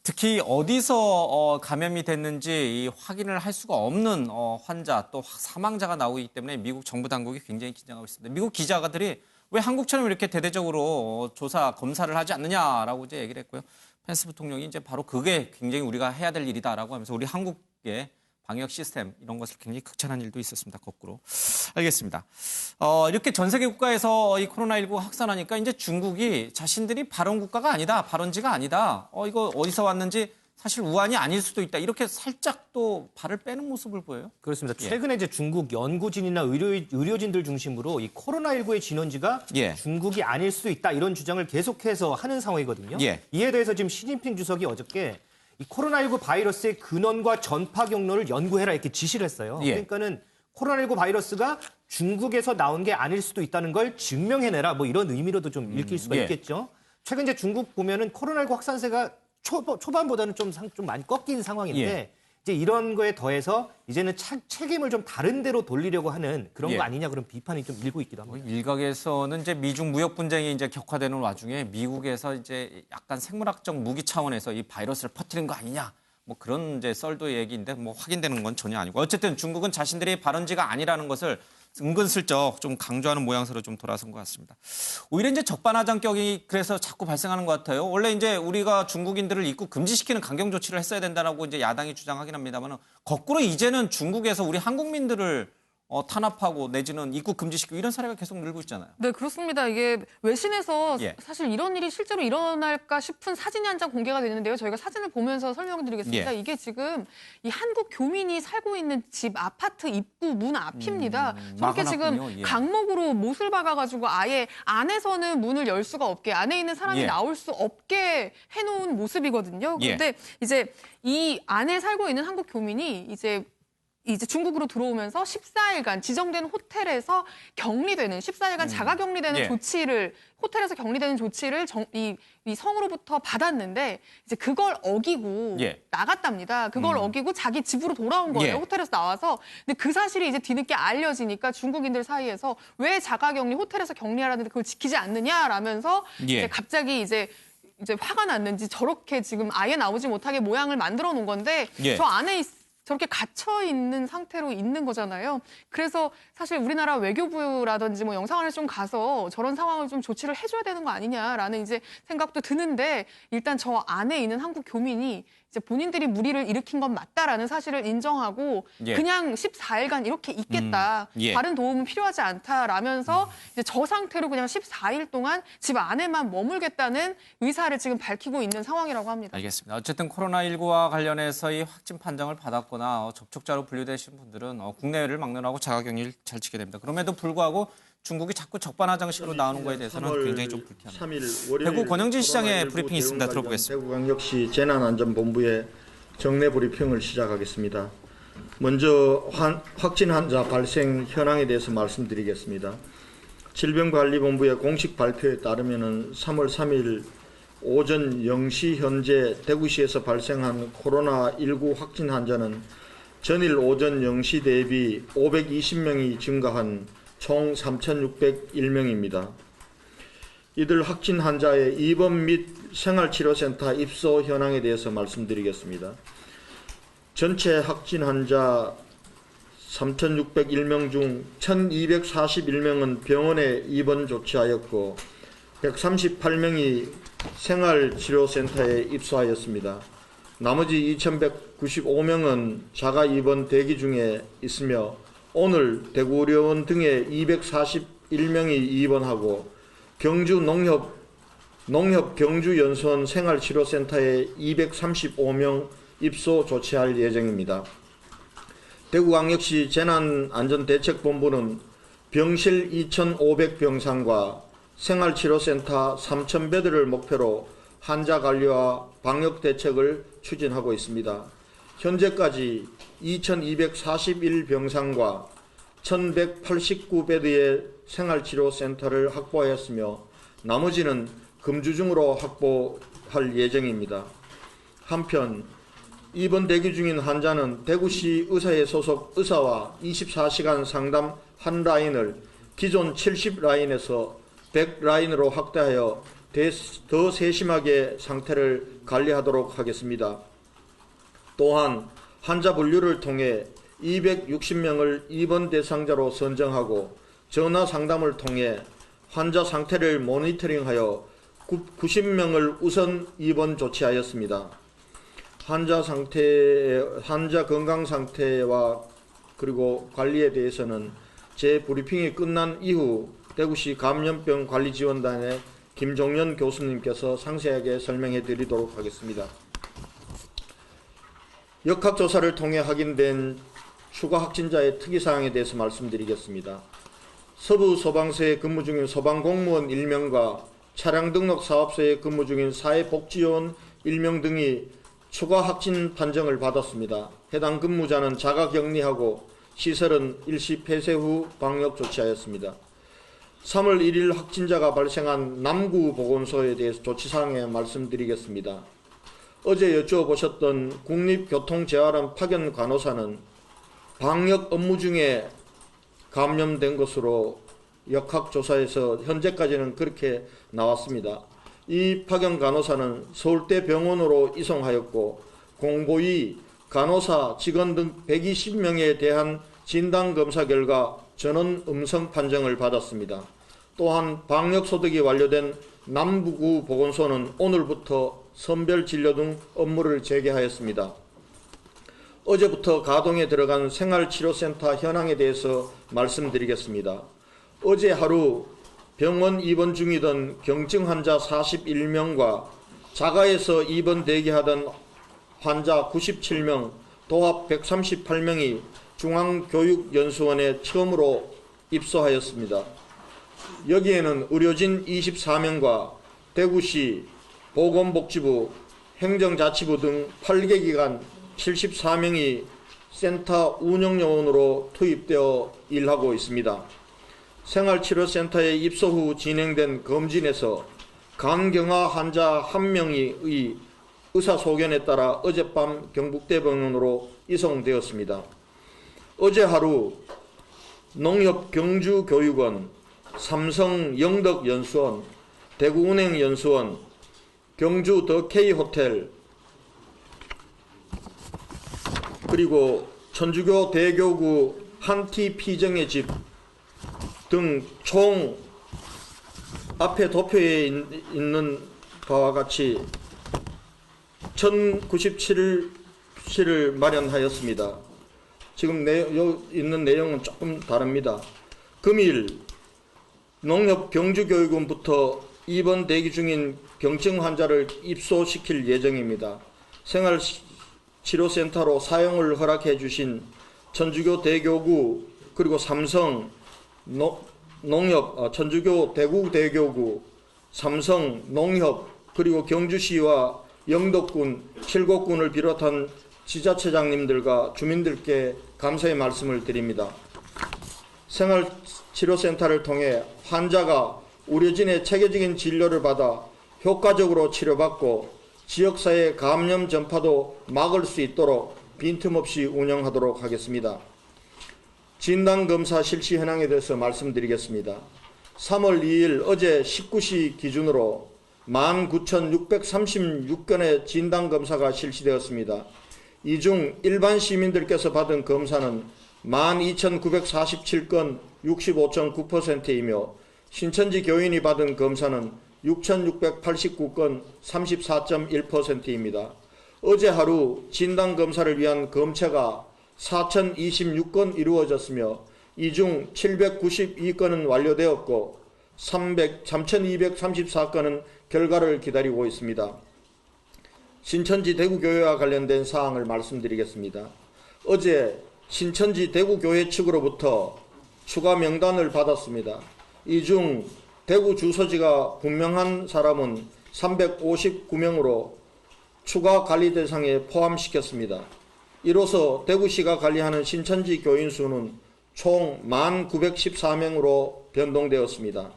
특히 어디서 감염이 됐는지 이 확인을 할 수가 없는 환자 또 사망자가 나오기 때문에 미국 정부 당국이 굉장히 긴장하고 있습니다. 미국 기자들이 왜 한국처럼 이렇게 대대적으로 조사 검사를 하지 않느냐라고 이제 얘기를 했고요. 펜스 부통령이 이제 바로 그게 굉장히 우리가 해야 될 일이다라고 하면서 우리 한국의 방역 시스템 이런 것을 굉장히 극찬한 일도 있었습니다. 거꾸로. 알겠습니다. 이렇게 전 세계 국가에서 이 코로나19 확산하니까 이제 중국이 자신들이 발원 국가가 아니다. 발원지가 아니다. 이거 어디서 왔는지 사실 우한이 아닐 수도 있다. 이렇게 살짝 또 발을 빼는 모습을 보여요. 그렇습니다. 최근에 이제 중국 연구진이나 의료진들 중심으로 이 코로나19의 진원지가 중국이 아닐 수도 있다. 이런 주장을 계속해서 하는 상황이거든요. 이에 대해서 지금 시진핑 주석이 어저께 이 코로나19 바이러스의 근원과 전파 경로를 연구해라 이렇게 지시를 했어요. 그러니까는 코로나19 바이러스가 중국에서 나온 게 아닐 수도 있다는 걸 증명해내라. 뭐 이런 의미로도 좀 읽힐 수가 있겠죠. 최근 이제 중국 보면은 코로나19 확산세가 초반보다는 좀 많이 꺾인 상황인데 이제 이런 거에 더해서 이제는 책임을 좀 다른 데로 돌리려고 하는 그런 거 아니냐 그런 비판이 좀 일고 있기도 합니다. 일각에서는 이제 미중 무역 분쟁이 이제 격화되는 와중에 미국에서 이제 약간 생물학적 무기 차원에서 이 바이러스를 퍼뜨린 거 아니냐. 뭐 그런 이제 썰도 얘기인데 뭐 확인되는 건 전혀 아니고 어쨌든 중국은 자신들의 발원지가 아니라는 것을 은근슬쩍 좀 강조하는 모양새로 좀 돌아선 것 같습니다. 오히려 이제 적반하장격이 그래서 자꾸 발생하는 것 같아요. 원래 이제 우리가 중국인들을 입국 금지시키는 강경 조치를 했어야 된다라고 이제 야당이 주장하긴 합니다만 거꾸로 이제는 중국에서 우리 한국민들을 탄압하고 내지는 입국 금지시키고 이런 사례가 계속 늘고 있잖아요. 네, 그렇습니다. 이게 외신에서 사실 이런 일이 실제로 일어날까 싶은 사진이 한 장 공개가 되는데요. 저희가 사진을 보면서 설명드리겠습니다. 이게 지금 이 한국 교민이 살고 있는 집 아파트 입구 문 앞입니다. 저렇게 지금 강목으로 못을 박아가지고 아예 안에서는 문을 열 수가 없게 안에 있는 사람이 나올 수 없게 해놓은 모습이거든요. 그런데 이제 이 안에 살고 있는 한국 교민이 이제 중국으로 들어오면서 14일간 지정된 호텔에서 격리되는 14일간 자가 격리되는 조치를 호텔에서 격리되는 조치를 이 성으로부터 받았는데 이제 그걸 어기고 나갔답니다. 그걸 어기고 자기 집으로 돌아온 거예요. 호텔에서 나와서. 근데 그 사실이 이제 뒤늦게 알려지니까 중국인들 사이에서 왜 자가 격리 호텔에서 격리하라는데 그걸 지키지 않느냐라면서 이제 갑자기 이제 화가 났는지 저렇게 지금 아예 나오지 못하게 모양을 만들어 놓은 건데 저 안에 저렇게 갇혀 있는 상태로 있는 거잖아요. 그래서 사실 우리나라 외교부라든지 뭐 영사관에 좀 가서 저런 상황을 좀 조치를 해줘야 되는 거 아니냐라는 이제 생각도 드는데 일단 저 안에 있는 한국 교민이 이제 본인들이 무리를 일으킨 건 맞다라는 사실을 인정하고 그냥 14일간 이렇게 있겠다. 다른 도움은 필요하지 않다라면서 이제 저 상태로 그냥 14일 동안 집 안에만 머물겠다는 의사를 지금 밝히고 있는 상황이라고 합니다. 알겠습니다. 어쨌든 코로나19와 관련해서 이 확진 판정을 받았거나 접촉자로 분류되신 분들은 국내외를 막론하고 자가격리를 잘 지켜야 됩니다. 그럼에도 불구하고 중국이 자꾸 적반하장식으로 나오는 거에 대해서는 굉장히 좀 불쾌합니다. 대구 권영진 시장의 브리핑이 있습니다. 들어보겠습니다. 대구광역시 재난안전본부의 정례 브리핑을 시작하겠습니다. 먼저 확진 환자 발생 현황에 대해서 말씀드리겠습니다. 질병관리본부의 공식 발표에 따르면 3월 3일 오전 0시 현재 대구시에서 발생한 코로나19 확진 환자는 전일 오전 0시 대비 520명이 증가한 총 3,601명입니다. 이들 확진 환자의 입원 및 생활치료센터 입소 현황에 대해서 말씀드리겠습니다. 전체 확진 환자 3,601명 중 1,241명은 병원에 입원 조치하였고 138명이 생활치료센터에 입소하였습니다. 나머지 2,195명은 자가 입원 대기 중에 있으며 오늘 대구의료원 등에 241명이 입원하고 경주 농협 경주연수원 생활치료센터에 235명 입소 조치할 예정입니다. 대구광역시 재난안전대책본부는 병실 2,500병상과 생활치료센터 3,000베드를 목표로 환자 관리와 방역 대책을 추진하고 있습니다. 현재까지 2,241병상과 1,189베드의 생활치료센터를 확보하였으며 나머지는 금주중으로 확보할 예정입니다. 한편 입원 대기 중인 환자는 대구시 의사회 소속 의사와 24시간 상담 한 라인을 기존 70라인에서 100라인으로 확대하여 더 세심하게 상태를 관리하도록 하겠습니다. 또한 환자 분류를 통해 260명을 입원 대상자로 선정하고 전화 상담을 통해 환자 상태를 모니터링하여 90명을 우선 입원 조치하였습니다. 환자 건강 상태와 그리고 관리에 대해서는 제 브리핑이 끝난 이후 대구시 감염병 관리지원단의 김종연 교수님께서 상세하게 설명해 드리도록 하겠습니다. 역학조사를 통해 확인된 추가 확진자의 특이사항에 대해서 말씀드리겠습니다. 서부소방서에 근무 중인 소방공무원 1명과 차량 등록 사업소에 근무 중인 사회복지요원 1명 등이 추가 확진 판정을 받았습니다. 해당 근무자는 자가격리하고 시설은 일시 폐쇄 후 방역 조치하였습니다. 3월 1일 확진자가 발생한 남구보건소에 대해서 조치사항에 말씀드리겠습니다. 어제 여쭤보셨던 국립교통재활원 파견 간호사는 방역 업무 중에 감염된 것으로 역학조사에서 현재까지는 그렇게 나왔습니다. 이 파견 간호사는 서울대 병원으로 이송하였고 공보위, 간호사, 직원 등 120명에 대한 진단검사 결과 전원 음성 판정을 받았습니다. 또한 방역소득이 완료된 남부구 보건소는 오늘부터 선별진료 등 업무를 재개하였습니다. 어제부터 가동에 들어간 생활치료센터 현황에 대해서 말씀드리겠습니다. 어제 하루 병원 입원 중이던 경증 환자 41명과 자가에서 입원 대기하던 환자 97명, 도합 138명이 중앙교육연수원에 처음으로 입소하였습니다. 여기에는 의료진 24명과 대구시 보건복지부, 행정자치부 등 8개 기관 74명이 센터 운영요원으로 투입되어 일하고 있습니다. 생활치료센터에 입소 후 진행된 검진에서 간경화 환자 1명의 의사소견에 따라 어젯밤 경북대병원으로 이송되었습니다. 어제 하루 농협경주교육원, 삼성 영덕연수원, 대구은행연수원, 경주 더 K호텔, 그리고 천주교 대교구 한티 피정의 집 등 총 앞에 도표에 있는 바와 같이 1097실을 마련하였습니다. 지금 있는 내용은 조금 다릅니다. 금일 농협경주교육원부터 입원 대기 중인 경증 환자를 입소시킬 예정입니다. 생활치료센터로 사용을 허락해 주신 천주교 대교구 그리고 삼성 농협, 천주교 대구 대교구, 삼성 농협 그리고 경주시와 영덕군, 칠곡군을 비롯한 지자체장님들과 주민들께 감사의 말씀을 드립니다. 생활치료센터를 통해 환자가 의료진의 체계적인 진료를 받아 효과적으로 치료받고 지역사회 감염 전파도 막을 수 있도록 빈틈없이 운영하도록 하겠습니다. 진단검사 실시 현황에 대해서 말씀드리겠습니다. 3월 2일 어제 19시 기준으로 19,636건의 진단검사가 실시되었습니다. 이 중 일반 시민들께서 받은 검사는 12,947건 65.9%이며 신천지 교인이 받은 검사는 6,689건 34.1%입니다. 어제 하루 진단검사를 위한 검체가 4,026건 이루어졌으며 이 중 792건은 완료되었고 3,234건은 결과를 기다리고 있습니다. 신천지 대구교회와 관련된 사항을 말씀드리겠습니다. 어제 신천지 대구교회 측으로부터 추가 명단을 받았습니다. 이 중 대구 주소지가 분명한 사람은 359명으로 추가 관리 대상에 포함시켰습니다. 이로써 대구시가 관리하는 신천지 교인 수는 총 1914명으로 변동되었습니다.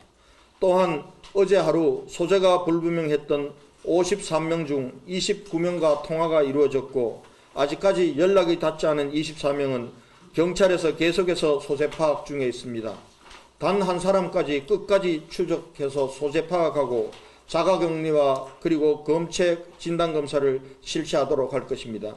또한 어제 하루 소재가 불분명했던 53명 중 29명과 통화가 이루어졌고 아직까지 연락이 닿지 않은 24명은 경찰에서 계속해서 소재 파악 중에 있습니다. 단 한 사람까지 끝까지 추적해서 소재 파악하고 자가격리와 그리고 검체 진단검사를 실시하도록 할 것입니다.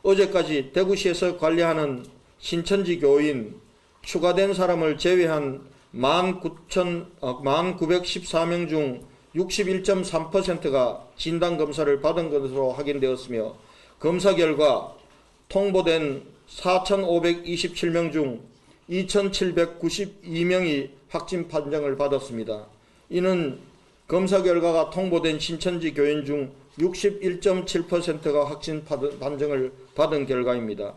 어제까지 대구시에서 관리하는 신천지 교인 추가된 사람을 제외한 1914명 중 61.3%가 진단검사를 받은 것으로 확인되었으며 검사 결과 통보된 4,527명 중 2,792명이 확진 판정을 받았습니다. 이는 검사 결과가 통보된 신천지 교인 중 61.7%가 확진 판정을 받은 결과입니다.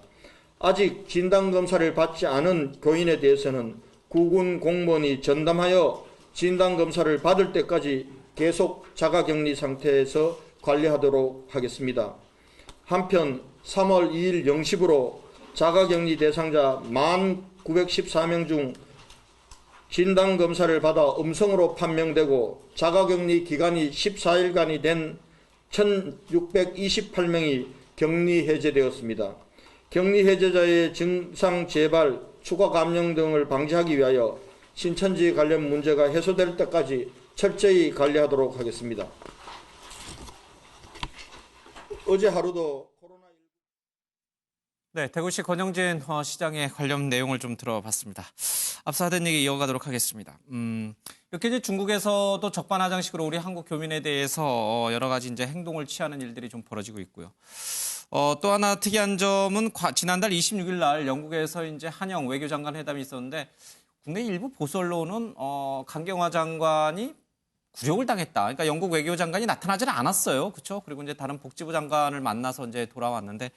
아직 진단검사를 받지 않은 교인에 대해서는 구군 공무원이 전담하여 진단검사를 받을 때까지 계속 자가격리 상태에서 관리하도록 하겠습니다. 한편 3월 2일 0시부로 자가격리 대상자 1,914명 중 진단검사를 받아 음성으로 판명되고 자가격리 기간이 14일간이 된 1,628명이 격리 해제되었습니다. 격리 해제자의 증상 재발, 추가 감염 등을 방지하기 위하여 신천지 관련 문제가 해소될 때까지 철저히 관리하도록 하겠습니다. 어제 하루도 네, 대구시 권영진 시장의 관련 내용을 좀 들어봤습니다. 앞서 하던 얘기 이어가도록 하겠습니다. 이렇게 이제 중국에서도 적반하장식으로 우리 한국 교민에 대해서 여러 가지 이제 행동을 취하는 일들이 좀 벌어지고 있고요. 또 하나 특이한 점은 지난달 26일 날 영국에서 이제 한영 외교장관 회담이 있었는데 국내 일부 보수 언론은 강경화 장관이 굴욕을 당했다. 그러니까 영국 외교장관이 나타나지는 않았어요. 그렇죠? 그리고 이제 다른 복지부 장관을 만나서 이제 돌아왔는데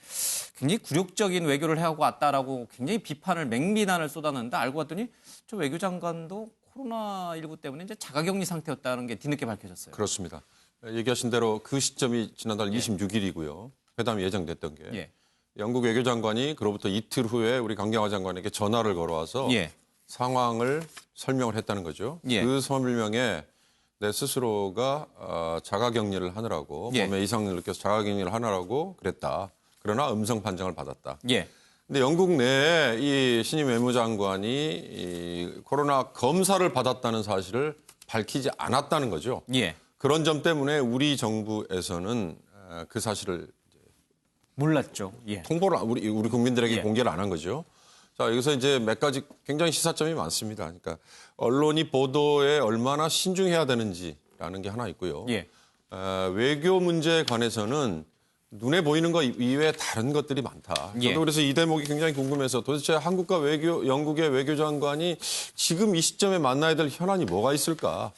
굉장히 굴욕적인 외교를 해오고 왔다라고 굉장히 비판을 맹비난을 쏟았는데 알고 봤더니 저 외교장관도 코로나19 때문에 이제 자가격리 상태였다는 게 뒤늦게 밝혀졌어요. 그렇습니다. 얘기하신 대로 그 시점이 지난달 26일이고요. 회담이 예정됐던 게 영국 외교장관이 그로부터 이틀 후에 우리 강경화 장관에게 전화를 걸어와서 상황을 설명을 했다는 거죠. 그 설명에 내 스스로가 자가격리를 하느라고 몸에 이상을 느껴서 자가격리를 하느라고 그랬다. 그러나 음성 판정을 받았다. 근데 영국 내에 이 신임 외무장관이 이 코로나 검사를 받았다는 사실을 밝히지 않았다는 거죠. 그런 점 때문에 우리 정부에서는 그 사실을 몰랐죠. 통보를 우리 국민들에게 공개를 안 한 거죠. 자, 여기서 이제 몇 가지 굉장히 시사점이 많습니다. 그러니까 언론이 보도에 얼마나 신중해야 되는지라는 게 하나 있고요. 외교 문제에 관해서는 눈에 보이는 것 이외에 다른 것들이 많다. 저도 그래서 이 대목이 굉장히 궁금해서 도대체 한국과 영국의 외교장관이 지금 이 시점에 만나야 될 현안이 뭐가 있을까?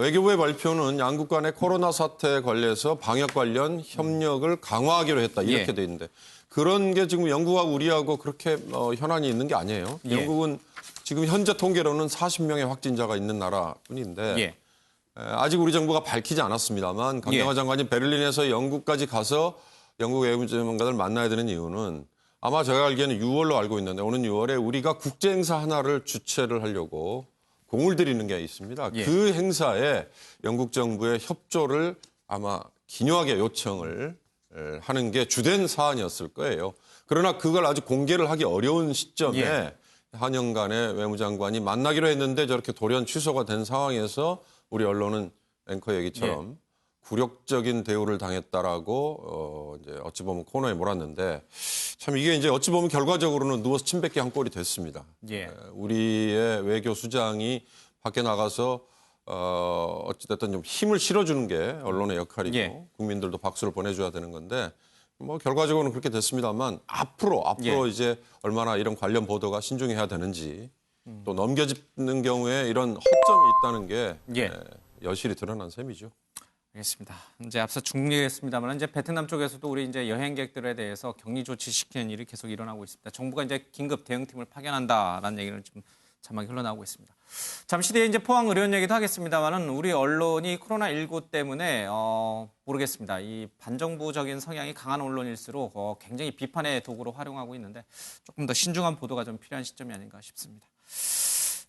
외교부의 발표는 양국 간의 코로나 사태에 관련해서 방역 관련 협력을 강화하기로 했다. 이렇게 돼 있는데 그런 게 지금 영국하고 우리하고 그렇게 현안이 있는 게 아니에요. 영국은 지금 현재 통계로는 40명의 확진자가 있는 나라뿐인데 아직 우리 정부가 밝히지 않았습니다만 강경화 장관이 베를린에서 영국까지 가서 영국 외무장관을 만나야 되는 이유는 아마 제가 알기에는 6월로 알고 있는데 오는 6월에 우리가 국제 행사 하나를 주최를 하려고 공을 들이는 게 있습니다. 그 행사에 영국 정부의 협조를 아마 기묘하게 요청을 하는 게 주된 사안이었을 거예요. 그러나 그걸 아주 공개를 하기 어려운 시점에 한영 간의 외무장관이 만나기로 했는데 저렇게 돌연 취소가 된 상황에서 우리 언론은 앵커 얘기처럼 굴욕적인 대우를 당했다라고 이제 어찌 보면 코너에 몰았는데 참 이게 이제 어찌 보면 결과적으로는 누워서 침 뱉기 한 꼴이 됐습니다. 우리의 외교 수장이 밖에 나가서 어찌됐든 좀 힘을 실어주는 게 언론의 역할이고 국민들도 박수를 보내줘야 되는 건데 뭐 결과적으로는 그렇게 됐습니다만 앞으로 이제 얼마나 이런 관련 보도가 신중해야 되는지 또 넘겨짚는 경우에 이런 허점이 있다는 게 여실히 드러난 셈이죠. 알겠습니다. 이제 앞서 중립했습니다만 이제 베트남 쪽에서도 우리 이제 여행객들에 대해서 격리 조치시키는 일이 계속 일어나고 있습니다. 정부가 이제 긴급 대응팀을 파견한다라는 얘기는 지금 자막이 흘러나오고 있습니다. 잠시 뒤에 이제 포항 의료원 얘기도 하겠습니다만은 우리 언론이 코로나19 때문에 모르겠습니다. 이 반정부적인 성향이 강한 언론일수록 굉장히 비판의 도구로 활용하고 있는데 조금 더 신중한 보도가 좀 필요한 시점이 아닌가 싶습니다.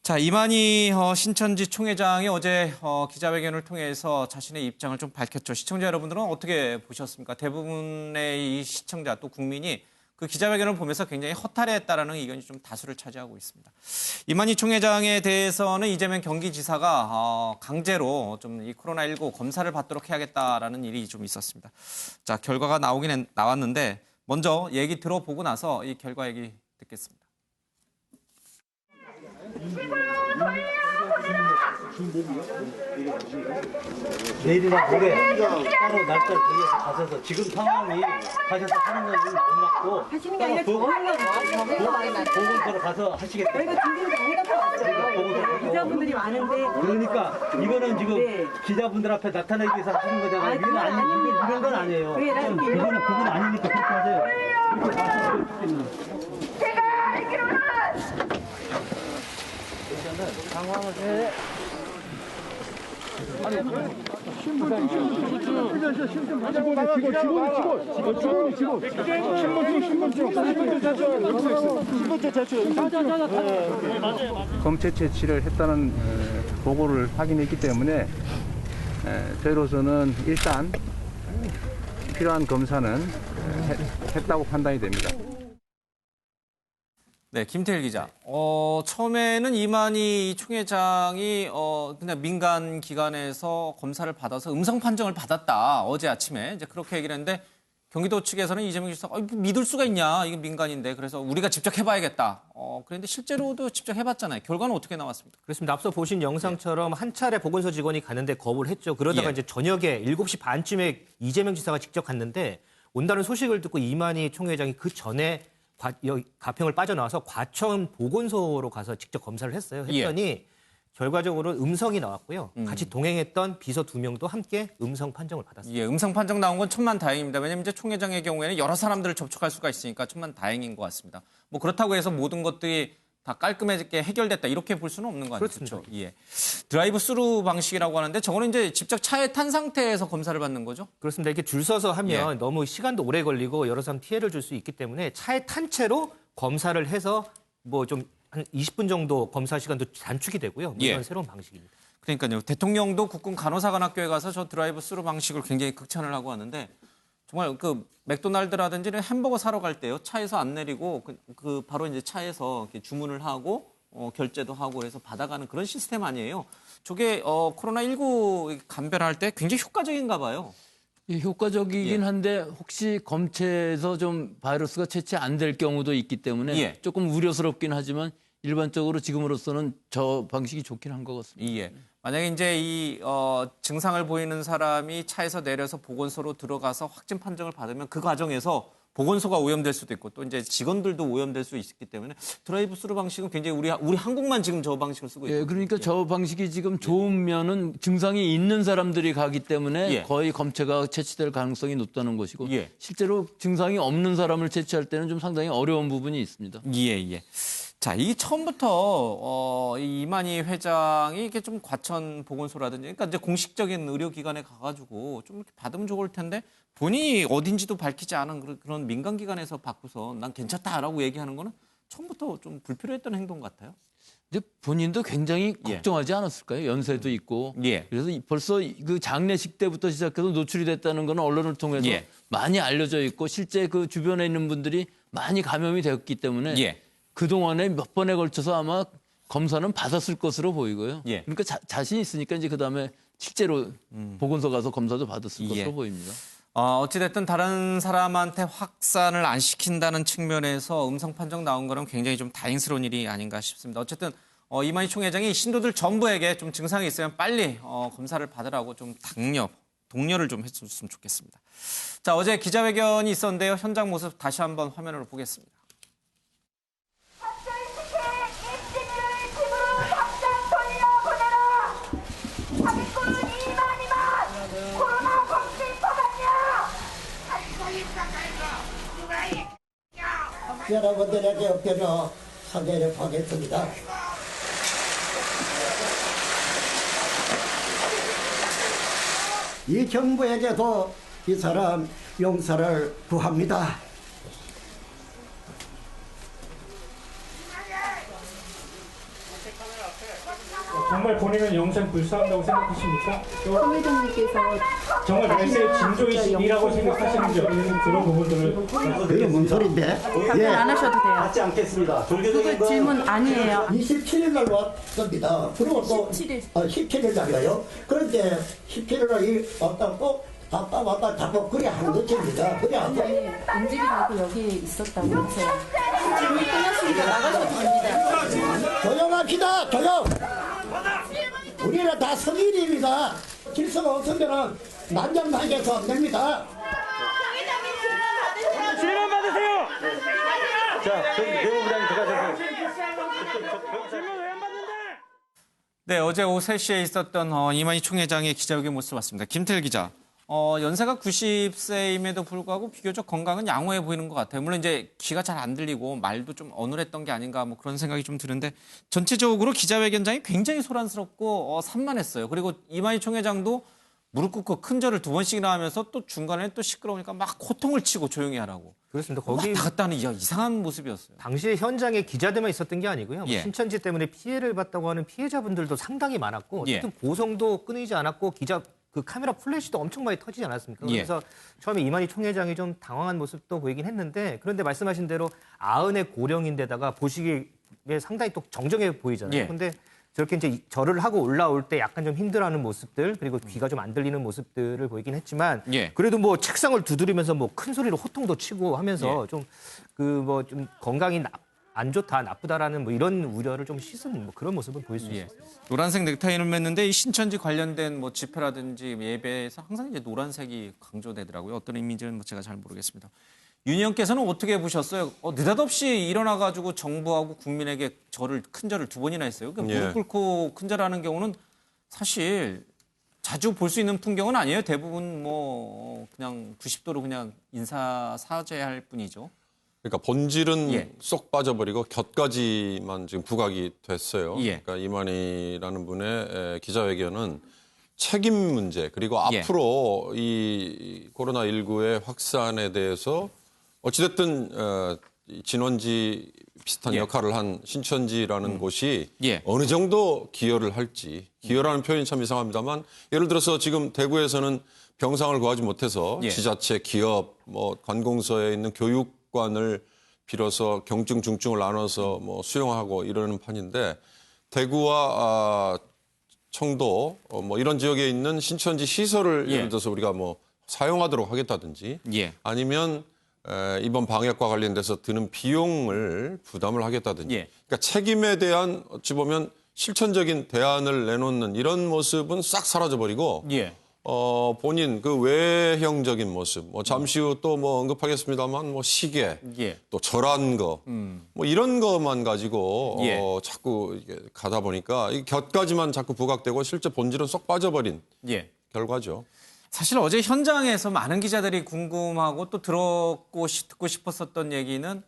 자, 이만희 신천지 총회장이 어제 기자회견을 통해서 자신의 입장을 좀 밝혔죠. 시청자 여러분들은 어떻게 보셨습니까? 대부분의 이 시청자 또 국민이 그 기자회견을 보면서 굉장히 허탈해했다라는 의견이 좀 다수를 차지하고 있습니다. 이만희 총회장에 대해서는 이재명 경기지사가 강제로 좀 이 코로나19 검사를 받도록 해야겠다라는 일이 좀 있었습니다. 자, 결과가 나오긴 나왔는데 먼저 얘기 들어보고 나서 이 결과 얘기 듣겠습니다. 내일이나 모레 따로 날짜를 정해서 가셔서 지금 상황이 가셔서 하는 건 안 맞고 하시는 게 아니라 보건소로 가서 하시겠다. 저희가 준비를 다 해놨어요. 기자분들이 많은데 그러니까 이거는 지금 기자분들 앞에 나타나기 위해서 하시는 거잖아요. 이건 아닌데 그런 건 아니에요. 그건 아니니까 그렇게 하세요. 이렇게 가서 제가 알기로는 상황을 해. 신분증 검체 채취를 했다는 보고를 확인했기 때문에 저희로서는 일단 필요한 검사는 했다고 판단이 됩니다. 네, 김태일 기자. 처음에는 이만희 총회장이 그냥 민간 기관에서 검사를 받아서 음성 판정을 받았다. 어제 아침에 이제 그렇게 얘기를 했는데 경기도 측에서는 이재명 지사가 믿을 수가 있냐? 이건 민간인데. 그래서 우리가 직접 해봐야겠다. 그런데 실제로도 직접 해봤잖아요. 결과는 어떻게 나왔습니까? 그렇습니다. 앞서 보신 영상처럼 한 차례 보건소 직원이 가는데 거부를 했죠. 그러다가 이제 저녁에 7시 반쯤에 이재명 지사가 직접 갔는데 온다는 소식을 듣고 이만희 총회장이 그 전에 가평을 빠져나와서 과천 보건소로 가서 직접 검사를 했어요. 했더니 결과적으로 음성이 나왔고요. 같이 동행했던 비서 2명도 함께 음성 판정을 받았습니다. 예, 음성 판정 나온 건 천만다행입니다. 왜냐하면 이제 총회장의 경우에는 여러 사람들을 접촉할 수가 있으니까 천만다행인 것 같습니다. 뭐 그렇다고 해서 모든 것들이 다 깔끔하게 해결됐다 이렇게 볼 수는 없는 거 아니죠? 그렇죠. 예. 드라이브 스루 방식이라고 하는데 저거는 이제 직접 차에 탄 상태에서 검사를 받는 거죠? 그렇습니다. 이렇게 줄 서서 하면 너무 시간도 오래 걸리고 여러 사람 피해를 줄 수 있기 때문에 차에 탄 채로 검사를 해서 뭐 좀 한 20분 정도 검사 시간도 단축이 되고요. 이건 새로운 방식입니다. 그러니까요. 대통령도 국군 간호사관학교에 가서 저 드라이브 스루 방식을 굉장히 극찬을 하고 하는데 정말 그 맥도날드라든지 햄버거 사러 갈 때요. 차에서 안 내리고 그 바로 이제 차에서 이렇게 주문을 하고 결제도 하고 그래서 받아가는 그런 시스템 아니에요. 저게 코로나19 감별할 때 굉장히 효과적인가 봐요. 예, 효과적이긴 한데 혹시 검체에서 좀 바이러스가 채취 안 될 경우도 있기 때문에 조금 우려스럽긴 하지만 일반적으로 지금으로서는 저 방식이 좋긴 한 것 같습니다. 예. 만약에 이제 이 증상을 보이는 사람이 차에서 내려서 보건소로 들어가서 확진 판정을 받으면 그 과정에서 보건소가 오염될 수도 있고 또 이제 직원들도 오염될 수 있기 때문에 드라이브 스루 방식은 굉장히 우리 한국만 지금 저 방식을 쓰고 있거든요. 예, 그러니까 저 방식이 지금 좋으면은 증상이 있는 사람들이 가기 때문에 거의 검체가 채취될 가능성이 높다는 것이고 실제로 증상이 없는 사람을 채취할 때는 좀 상당히 어려운 부분이 있습니다. 예. 자, 이 처음부터 이 이만희 회장이 이게 좀 과천 보건소라든지, 그러니까 이제 공식적인 의료기관에 가가지고 좀 이렇게 받으면 좋을 텐데 본인이 어딘지도 밝히지 않은 그런 민간 기관에서 받고서 난 괜찮다라고 얘기하는 거는 처음부터 좀 불필요했던 행동 같아요. 근데 본인도 굉장히 걱정하지 않았을까요? 연세도 있고. 그래서 벌써 그 장례식 때부터 시작해서 노출이 됐다는 건 언론을 통해서 많이 알려져 있고 실제 그 주변에 있는 분들이 많이 감염이 되었기 때문에 그동안에 몇 번에 걸쳐서 아마 검사는 받았을 것으로 보이고요. 그러니까 자신이 있으니까 이제 그다음에 실제로 보건소 가서 검사도 받았을 것으로 보입니다. 어찌됐든 다른 사람한테 확산을 안 시킨다는 측면에서 음성 판정 나온 거는 굉장히 좀 다행스러운 일이 아닌가 싶습니다. 어쨌든 이만희 총회장이 신도들 전부에게 좀 증상이 있으면 빨리 검사를 받으라고 좀 독려를 좀 해줬으면 좋겠습니다. 자, 어제 기자회견이 있었는데요. 현장 모습 다시 한번 화면으로 보겠습니다. 여러분들에게 엎드려 사죄를 하겠습니다. 이 정부에게도 이 사람 용서를 구합니다. 정말 본인은 영생 불사한다고 생각하십니까? 송 회장님께서 정말 말세의 진조이시라고 생각하시는지 그런 부분들을 그게 뭔 소리인데? 답변 안 하셔도 돼요. 받지 않겠습니다. 그거 질문 아니에요. 27일 날 왔습니다. 그리고 또 17일 날이에요. 그런데 17일 날 왔다고 왔다 자꾸 그래 하는 것입니다. 그래 안 돼. 움직이라고 여기에 있었다고 하세요. 질문 끝났으니까 나가셔도 됩니다. 조용합시다. 조용. 우리는 다 성인입니다. 질서가 없으면 난장나게서 안 됩니다. 질문 받으세요. 자, 대법부장님 들어가셔서. 질문 왜 안 받는데? 네, 어제 오후 3시에 있었던 이만희 총회장의 기자회견 모습 봤습니다. 김태일 기자. 연세가 90세임에도 불구하고 비교적 건강은 양호해 보이는 것 같아요. 물론 이제 귀가 잘 안 들리고 말도 좀 어눌했던 게 아닌가 뭐 그런 생각이 좀 드는데 전체적으로 기자회견장이 굉장히 소란스럽고 산만했어요. 그리고 이만희 총회장도 무릎 꿇고 큰 절을 2번씩이나 하면서 또 중간에 또 시끄러우니까 막 호통을 치고 조용히 하라고. 그렇습니다. 거기 왔다 갔다 하는 이상한 모습이었어요. 당시에 현장에 기자들만 있었던 게 아니고요. 뭐 예. 신천지 때문에 피해를 봤다고 하는 피해자분들도 상당히 많았고 예. 어쨌든 고성도 끊이지 않았고 기자 그 카메라 플래시도 엄청 많이 터지지 않았습니까? 예. 그래서 처음에 이만희 총회장이 좀 당황한 모습도 보이긴 했는데 그런데 말씀하신 대로 아흔의 고령인데다가 보시기에 상당히 또 정정해 보이잖아요. 예. 근데 저렇게 이제 절을 하고 올라올 때 약간 좀 힘들어하는 모습들 그리고 귀가 좀 안 들리는 모습들을 보이긴 했지만 예. 그래도 뭐 책상을 두드리면서 뭐 큰 소리로 호통도 치고 하면서 좀 그 뭐 좀 건강이 안 좋다 나쁘다라는 뭐 이런 우려를 좀 씻은 뭐 그런 모습을 보일 수 있어요. 노란색 넥타이를 맸는데 이 신천지 관련된 뭐 집회라든지 예배에서 항상 이제 노란색이 강조되더라고요. 어떤 의미인지는 뭐 제가 잘 모르겠습니다. 윤 의원께서는 어떻게 보셨어요? 느닷없이 일어나가지고 정부하고 국민에게 큰 절을 2번이나 했어요. 그러니까 무릎 꿇고 큰 절하는 경우는 사실 자주 볼 수 있는 풍경은 아니에요. 대부분 뭐 그냥 90도로 그냥 인사 사죄할 뿐이죠. 그러니까 본질은 쏙 빠져버리고 곁가지만 지금 부각이 됐어요. 그러니까 이만희라는 분의 기자회견은 책임 문제 그리고 앞으로 이 코로나19의 확산에 대해서 어찌됐든 진원지 비슷한 역할을 한 신천지라는 곳이 어느 정도 기여를 할지 기여라는 표현이 참 이상합니다만 예를 들어서 지금 대구에서는 병상을 구하지 못해서 지자체, 기업, 뭐 관공서에 있는 교육관을 빌어서 경증, 중증을 나눠서 뭐 수용하고 이러는 판인데 대구와 청도 뭐 이런 지역에 있는 신천지 시설을 예를 들어서 우리가 뭐 사용하도록 하겠다든지 아니면 이번 방역과 관련돼서 드는 비용을 부담을 하겠다든지 그러니까 책임에 대한 어찌 보면 실천적인 대안을 내놓는 이런 모습은 싹 사라져버리고 본인 그 외형적인 모습 뭐 잠시 후 또 뭐 언급하겠습니다만 뭐 시계 또 절한 거 뭐 이런 것만 가지고 자꾸 이게 가다 보니까 이 곁가지만 자꾸 부각되고 실제 본질은 쏙 빠져버린 결과죠. 사실 어제 현장에서 많은 기자들이 궁금하고 또 듣고 싶었었던 얘기는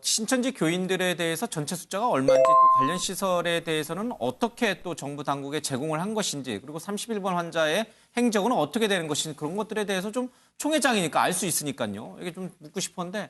신천지 교인들에 대해서 전체 숫자가 얼마인지 또 관련 시설에 대해서는 어떻게 또 정부 당국에 제공을 한 것인지 그리고 31번 환자의 행적은 어떻게 되는 것인지 그런 것들에 대해서 좀 총회장이니까 알 수 있으니까요. 이게 좀 묻고 싶었는데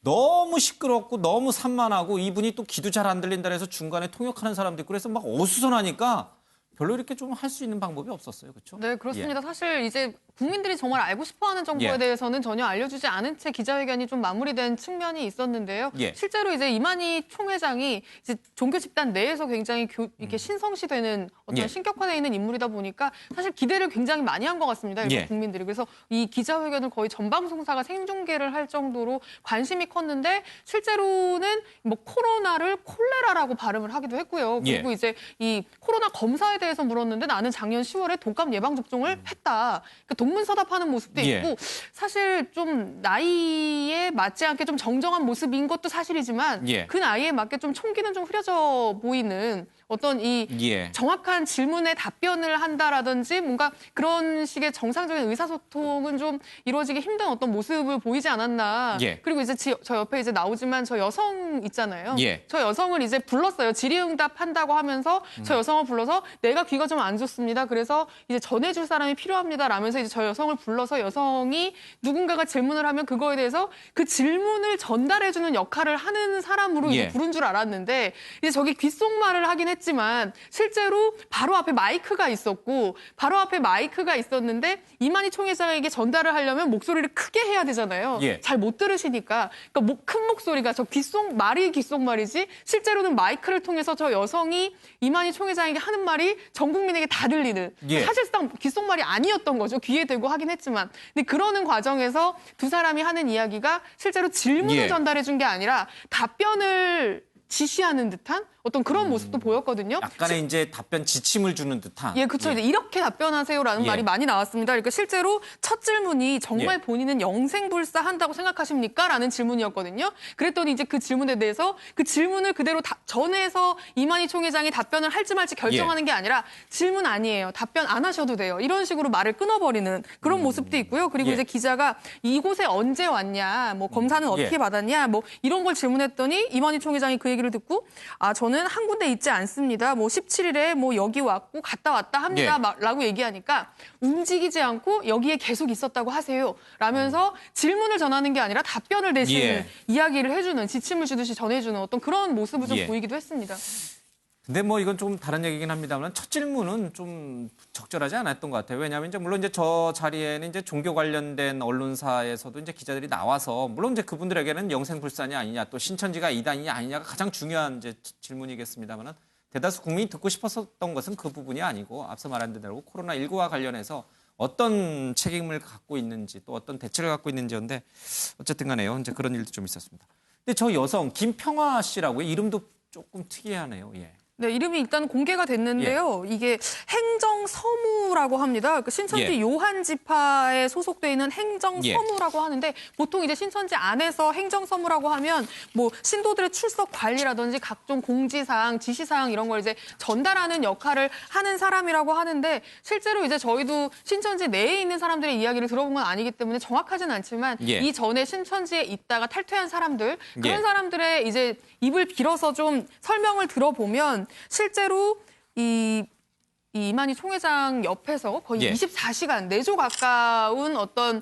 너무 시끄럽고 너무 산만하고 이분이 또 귀도 잘 안 들린다 해서 중간에 통역하는 사람도 있고 그래서 막 어수선하니까 별로 이렇게 좀 할 수 있는 방법이 없었어요. 그렇죠? 네, 그렇습니다. 사실 이제 국민들이 정말 알고 싶어하는 정보에 대해서는 전혀 알려주지 않은 채 기자회견이 좀 마무리된 측면이 있었는데요. 실제로 이제 이만희 총회장이 이제 종교 집단 내에서 굉장히 이렇게 신성시되는 어떤 신격화되어 있는 인물이다 보니까 사실 기대를 굉장히 많이 한 것 같습니다. 일본 국민들이. 그래서 이 기자회견을 거의 전방송사가 생중계를 할 정도로 관심이 컸는데 실제로는 뭐 코로나를 콜레라라고 발음을 하기도 했고요. 그리고 이제 이 코로나 검사에 대해서 물었는데 나는 작년 10월에 독감 예방 접종을 했다. 그러니까 동문서답하는 모습도 있고 사실 좀 나이에 맞지 않게 좀 정정한 모습인 것도 사실이지만 그 나이에 맞게 좀 총기는 좀 흐려져 보이는 어떤 이 정확한 질문에 답변을 한다라든지 뭔가 그런 식의 정상적인 의사소통은 좀 이루어지기 힘든 어떤 모습을 보이지 않았나. 그리고 이제 저 옆에 이제 나오지만 저 여성 있잖아요. 저 여성을 이제 불렀어요. 질의응답 한다고 하면서 저 여성을 불러서 내가 귀가 좀 안 좋습니다. 그래서 이제 전해줄 사람이 필요합니다. 라면서 이제 저 여성을 불러서 여성이 누군가가 질문을 하면 그거에 대해서 그 질문을 전달해주는 역할을 하는 사람으로 이제 부른 줄 알았는데 이제 저기 귓속말을 하긴 했지만 실제로 바로 앞에 마이크가 있었고 바로 앞에 마이크가 있었는데 이만희 총회장에게 전달을 하려면 목소리를 크게 해야 되잖아요. 잘 못 들으시니까 그러니까 큰 목소리가 저 귓속말이 귓속말이지 실제로는 마이크를 통해서 저 여성이 이만희 총회장에게 하는 말이 전 국민에게 다 들리는 사실상 귓속말이 아니었던 거죠. 귀에 대고 하긴 했지만 근데 그러는 과정에서 두 사람이 하는 이야기가 실제로 질문을 전달해 준 게 아니라 답변을 지시하는 듯한 어떤 그런 모습도 보였거든요. 약간의 이제 답변 지침을 주는 듯한. 그렇죠. 이제 이렇게 답변하세요라는 말이 많이 나왔습니다. 그러니까 실제로 첫 질문이 정말 본인은 영생불사한다고 생각하십니까? 라는 질문이었거든요. 그랬더니 이제 그 질문에 대해서 그 질문을 그대로 전해서 이만희 총회장이 답변을 할지 말지 결정하는 게 아니라 질문 아니에요. 답변 안 하셔도 돼요. 이런 식으로 말을 끊어버리는 그런 모습도 있고요. 그리고 이제 기자가 이곳에 언제 왔냐, 뭐 검사는 어떻게 받았냐, 뭐 이런 걸 질문했더니 이만희 총회장이 그 얘기를 얘기를 듣고 저는 한 군데 있지 않습니다. 뭐 17일에 뭐 여기 왔고 갔다 왔다 합니다. 라고 얘기하니까 움직이지 않고 여기에 계속 있었다고 하세요. 라면서 질문을 전하는 게 아니라 답변을 대신 이야기를 해주는, 지침을 주듯이 전해주는 어떤 그런 모습을 좀 보이기도 했습니다. 근데 뭐 이건 좀 다른 얘기긴 합니다만 첫 질문은 좀 적절하지 않았던 것 같아요. 왜냐하면 이제 물론 이제 저 자리에는 이제 종교 관련된 언론사에서도 이제 기자들이 나와서 물론 이제 그분들에게는 영생불산이 아니냐 또 신천지가 이단이냐 아니냐가 가장 중요한 이제 질문이겠습니다만은 대다수 국민이 듣고 싶었던 것은 그 부분이 아니고 앞서 말한 대로 코로나19와 관련해서 어떤 책임을 갖고 있는지 또 어떤 대책을 갖고 있는지였는데 어쨌든 간에요. 이제 그런 일도 좀 있었습니다. 근데 저 여성 김평화 씨라고요. 이름도 조금 특이하네요. 예. 네, 이름이 일단 공개가 됐는데요. 이게 행정서무라고 합니다. 신천지 요한지파에 소속돼 있는 행정서무라고 하는데 보통 이제 신천지 안에서 행정서무라고 하면 뭐 신도들의 출석 관리라든지 각종 공지사항, 지시사항 이런 걸 이제 전달하는 역할을 하는 사람이라고 하는데 실제로 이제 저희도 신천지 내에 있는 사람들의 이야기를 들어본 건 아니기 때문에 정확하진 않지만 이전에 신천지에 있다가 탈퇴한 사람들 그런 사람들의 이제 입을 빌어서 좀 설명을 들어보면 실제로 이만희 총회장 옆에서 거의 24시간, 4조 가까운 어떤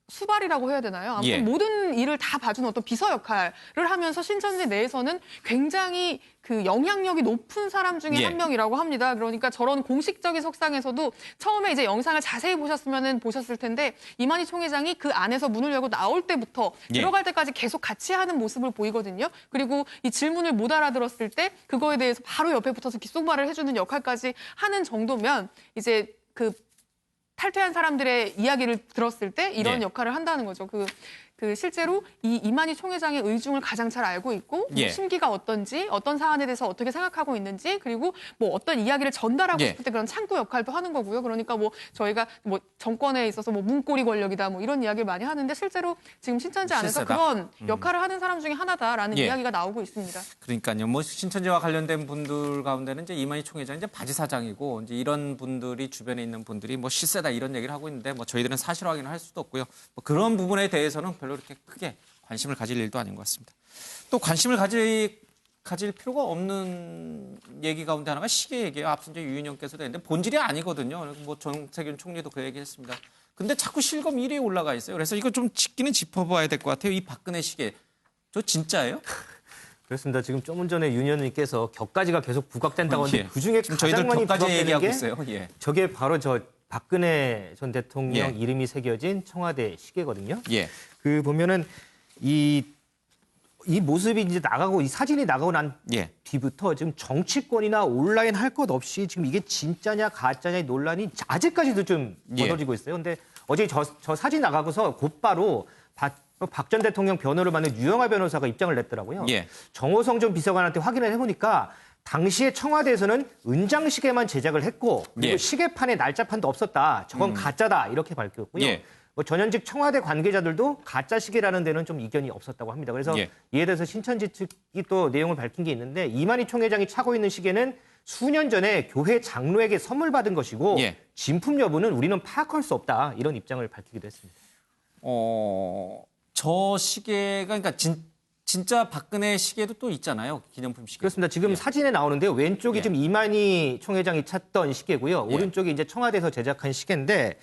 수발이라고 해야 되나요? 아무튼 모든 일을 다 봐주는 어떤 비서 역할을 하면서 신천지 내에서는 굉장히 그 영향력이 높은 사람 중에 한 명이라고 합니다. 그러니까 저런 공식적인 석상에서도 처음에 이제 영상을 자세히 보셨을 텐데 이만희 총회장이 그 안에서 문을 열고 나올 때부터 들어갈 때까지 계속 같이 하는 모습을 보이거든요. 그리고 이 질문을 못 알아들었을 때 그거에 대해서 바로 옆에 붙어서 귓속말을 해주는 역할까지 하는 정도면 이제 그 탈퇴한 사람들의 이야기를 들었을 때 이런 역할을 한다는 거죠. 실제로 이만희 총회장의 의중을 가장 잘 알고 있고 심기가 어떤지, 어떤 사안에 대해서 어떻게 생각하고 있는지, 그리고 뭐 어떤 이야기를 전달하고 싶을 때 그런 창구 역할도 하는 거고요. 그러니까 뭐 저희가 뭐 정권에 있어서 뭐 문고리 권력이다 뭐 이런 이야기를 많이 하는데 실제로 지금 신천지 안에서 그런 역할을 하는 사람 중에 하나다라는 이야기가 나오고 있습니다. 그러니까요. 뭐 신천지와 관련된 분들 가운데는 이제 이만희 총회장이 이제 바지 사장이고 이제 이런 분들이 주변에 있는 분들이 뭐 실세다 이런 얘기를 하고 있는데 뭐 저희들은 사실 확인을 할 수도 없고요. 뭐 그런 부분에 대해서는 별로 이렇게 크게 관심을 가질 일도 아닌 것 같습니다. 또 관심을 가질 필요가 없는 얘기 가운데 하나가 시계 얘기예요. 앞서 이제 유인영께서도 했는데 본질이 아니거든요. 뭐 정세균 총리도 그 얘기했습니다. 근데 자꾸 실검 1위에 올라가 있어요. 그래서 이거 좀 짚기는 짚어봐야 될 것 같아요. 이 박근혜 시계. 저 진짜예요? 그렇습니다. 지금 조금 전에 윤 의원님께서 격가지가 계속 부각된다고 하는데 그중에 가장 많이 격가지 부각되는 얘기하고 게 있어요. 저게 바로 저 박근혜 전 대통령 이름이 새겨진 청와대 시계거든요. 그 보면은 이 모습이 이제 나가고 이 사진이 나가고 난 뒤부터 지금 정치권이나 온라인 할 것 없이 지금 이게 진짜냐 가짜냐의 논란이 아직까지도 좀 벌어지고 있어요. 근데 어제 저 사진 나가고서 곧바로 박 전 대통령 변호를 맡는 유영하 변호사가 입장을 냈더라고요. 정호성 전 비서관한테 확인을 해보니까 당시에 청와대에서는 은장시계만 제작을 했고 그리고 시계판에 날짜판도 없었다. 저건 가짜다 이렇게 밝혔고요. 뭐 전현직 청와대 관계자들도 가짜 시계라는 데는 좀 이견이 없었다고 합니다. 그래서 이에 대해서 신천지 측이 또 내용을 밝힌 게 있는데 이만희 총회장이 차고 있는 시계는 수년 전에 교회 장로에게 선물 받은 것이고 진품 여부는 우리는 파악할 수 없다. 이런 입장을 밝히기도 했습니다. 저 시계가 그러니까 진짜 박근혜 시계도 또 있잖아요. 기념품 시계. 그렇습니다. 지금 사진에 나오는데요. 왼쪽이 지금 이만희 총회장이 찾던 시계고요. 오른쪽이 이제 청와대에서 제작한 시계인데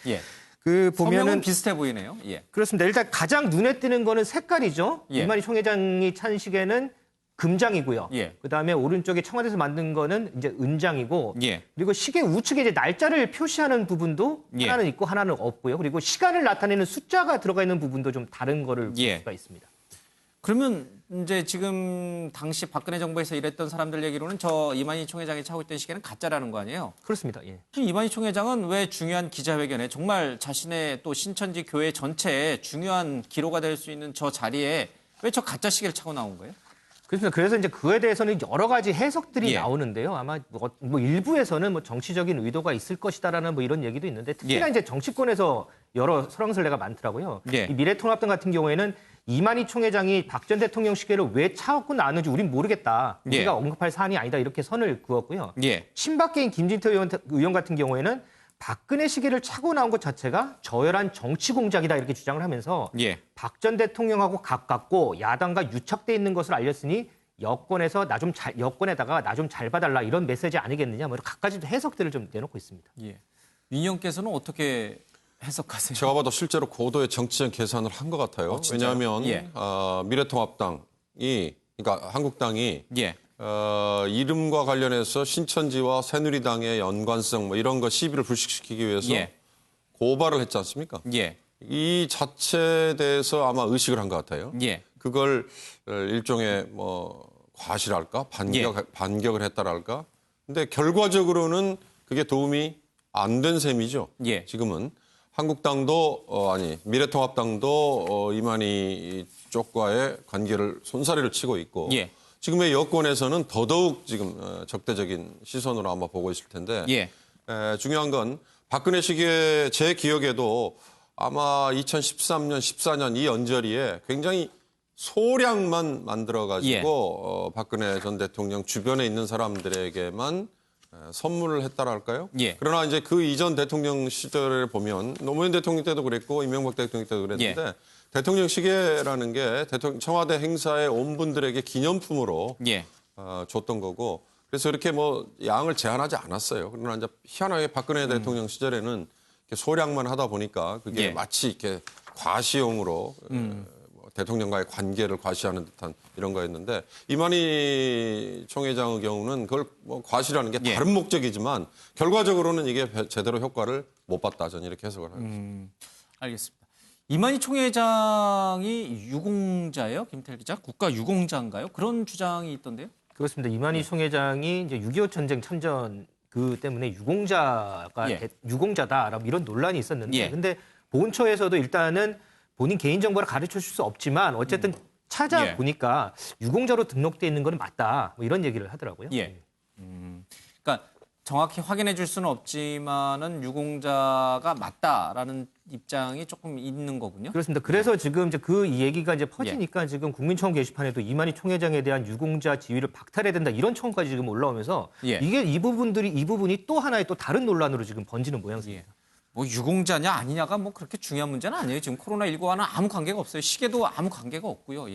그 보면은 성명은 비슷해 보이네요. 그렇습니다. 일단 가장 눈에 띄는 거는 색깔이죠. 이만희 총회장이 찬 시계는 금장이고요. 그다음에 오른쪽에 청와대에서 만든 거는 이제 은장이고 그리고 시계 우측에 이제 날짜를 표시하는 부분도 하나는 있고 하나는 없고요. 그리고 시간을 나타내는 숫자가 들어가 있는 부분도 좀 다른 거를 볼 수가 있습니다. 그러면 이제 지금 당시 박근혜 정부에서 일했던 사람들 얘기로는 저 이만희 총회장이 차고 있던 시계는 가짜라는 거 아니에요? 그렇습니다. 이만희 총회장은 왜 중요한 기자회견에 정말 자신의 또 신천지 교회 전체에 중요한 기로가 될 수 있는 저 자리에 왜 저 가짜 시계를 차고 나온 거예요? 그렇습니다. 그래서 이제 그에 대해서는 여러 가지 해석들이 나오는데요. 아마 뭐 일부에서는 뭐 정치적인 의도가 있을 것이다라는 뭐 이런 얘기도 있는데 특히나 이제 정치권에서 여러 설왕설래가 많더라고요. 이 미래통합당 같은 경우에는 이만희 총회장이 박 전 대통령 시계를 왜 차고 나왔는지 우린 모르겠다. 우리가 언급할 사안이 아니다. 이렇게 선을 그었고요. 친박계인 김진태 의원 같은 경우에는 박근혜 시계를 차고 나온 것 자체가 저열한 정치 공작이다 이렇게 주장을 하면서 박 전 대통령하고 가깝고 야당과 유착돼 있는 것을 알렸으니 여권에다가 나 좀 잘 봐달라 이런 메시지 아니겠느냐 뭐 각가지 해석들을 좀 내놓고 있습니다. 민 의원께서는 어떻게 해석하세요? 제가 봐도 실제로 고도의 정치적 계산을 한 것 같아요. 왜냐하면 미래통합당이 그러니까 한국당이 이름과 관련해서 신천지와 새누리당의 연관성 뭐 이런 거 시비를 불식시키기 위해서 고발을 했지 않습니까? 이 자체에 대해서 아마 의식을 한 것 같아요. 그걸 일종의 뭐 과실할까 반격을 했다랄까. 근데 결과적으로는 그게 도움이 안 된 셈이죠. 지금은 한국당도 미래통합당도 이만희 쪽과의 관계를 손사래를 치고 있고 지금의 여권에서는 더더욱 지금 적대적인 시선으로 아마 보고 있을 텐데 중요한 건 박근혜 시기에 제 기억에도 아마 2013년, 14년 이 언저리에 굉장히 소량만 만들어가지고 박근혜 전 대통령 주변에 있는 사람들에게만 선물을 했다랄까요? 그러나 이제 그 이전 대통령 시절에 보면 노무현 대통령 때도 그랬고 이명박 대통령 때도 그랬는데 대통령 시계라는 게 청와대 행사에 온 분들에게 기념품으로 줬던 거고 그래서 이렇게 뭐 양을 제한하지 않았어요. 그러나 이제 희한하게 박근혜 대통령 시절에는 이렇게 소량만 하다 보니까 그게 마치 이렇게 과시용으로 대통령과의 관계를 과시하는 듯한 이런 거였는데 이만희 총회장의 경우는 그걸 뭐 과시라는 게 다른 목적이지만 결과적으로는 이게 제대로 효과를 못 봤다. 저는 이렇게 해석을 하겠습니다. 알겠습니다. 이만희 총회장이 유공자예요? 김태일 기자? 국가 유공자인가요? 그런 주장이 있던데요? 그렇습니다. 이만희 총회장이 이제 6.25 전쟁 참전 그 때문에 유공자다 이런 논란이 있었는데 근데 보훈처에서도 일단은 본인 개인정보를 가르쳐 줄 수 없지만 어쨌든 찾아보니까 유공자로 등록돼 있는 건 맞다. 뭐 이런 얘기를 하더라고요. 그러니까 정확히 확인해 줄 수는 없지만은 유공자가 맞다라는 입장이 조금 있는 거군요. 그렇습니다. 그래서 지금 이제 그 얘기가 이제 퍼지니까 지금 국민청원 게시판에도 이만희 총회장에 대한 유공자 지위를 박탈해야 된다 이런 청원까지 지금 올라오면서 이게 이 부분이 또 하나의 또 다른 논란으로 지금 번지는 모양새입니다. 뭐 유공자냐 아니냐가 뭐 그렇게 중요한 문제는 아니에요. 지금 코로나19와는 아무 관계가 없어요. 시계도 아무 관계가 없고요.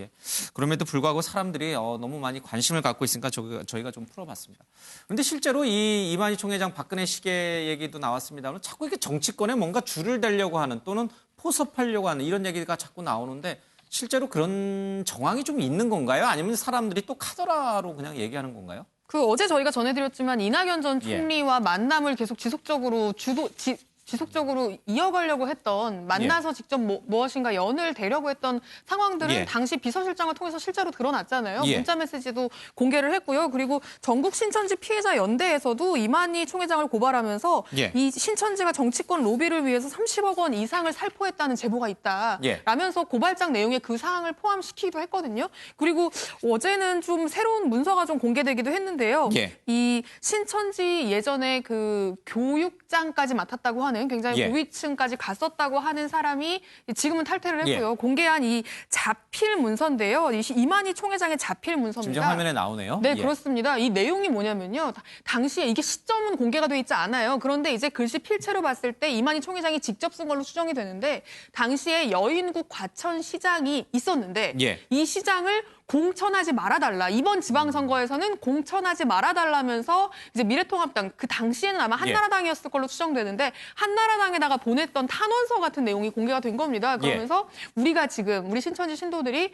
그럼에도 불구하고 사람들이 너무 많이 관심을 갖고 있으니까 저희가 좀 풀어봤습니다. 그런데 실제로 이 이만희 총회장 박근혜 시계 얘기도 나왔습니다만 자꾸 이게 정치권에 뭔가 줄을 대려고 하는 또는 포섭하려고 하는 이런 얘기가 자꾸 나오는데 실제로 그런 정황이 좀 있는 건가요? 아니면 사람들이 또 카더라로 그냥 얘기하는 건가요? 어제 저희가 전해드렸지만 이낙연 전 총리와 만남을 계속 지속적으로 이어가려고 했던 만나서 직접 무엇인가 연을 대려고 했던 상황들은 당시 비서실장을 통해서 실제로 드러났잖아요. 문자 메시지도 공개를 했고요. 그리고 전국 신천지 피해자 연대에서도 이만희 총회장을 고발하면서 이 신천지가 정치권 로비를 위해서 30억 원 이상을 살포했다는 제보가 있다. 라면서 고발장 내용에 그 사항을 포함시키기도 했거든요. 그리고 어제는 좀 새로운 문서가 좀 공개되기도 했는데요. 이 신천지 예전에 그 교육장까지 맡았다고 하는 굉장히 고위층까지 갔었다고 하는 사람이 지금은 탈퇴를 했고요. 공개한 이 자필 문서인데요. 이만희 총회장의 자필 문서입니다. 지금 화면에 나오네요. 네, 그렇습니다. 이 내용이 뭐냐면요. 당시에 이게 시점은 공개가 돼 있지 않아요. 그런데 이제 글씨 필체로 봤을 때 이만희 총회장이 직접 쓴 걸로 추정이 되는데 당시에 여인국 과천시장이 있었는데 이 시장을 공천하지 말아달라. 이번 지방선거에서는 공천하지 말아달라면서 이제 미래통합당, 그 당시에는 아마 한나라당이었을 걸로 추정되는데 한나라당에다가 보냈던 탄원서 같은 내용이 공개가 된 겁니다. 그러면서 우리가 지금 우리 신천지 신도들이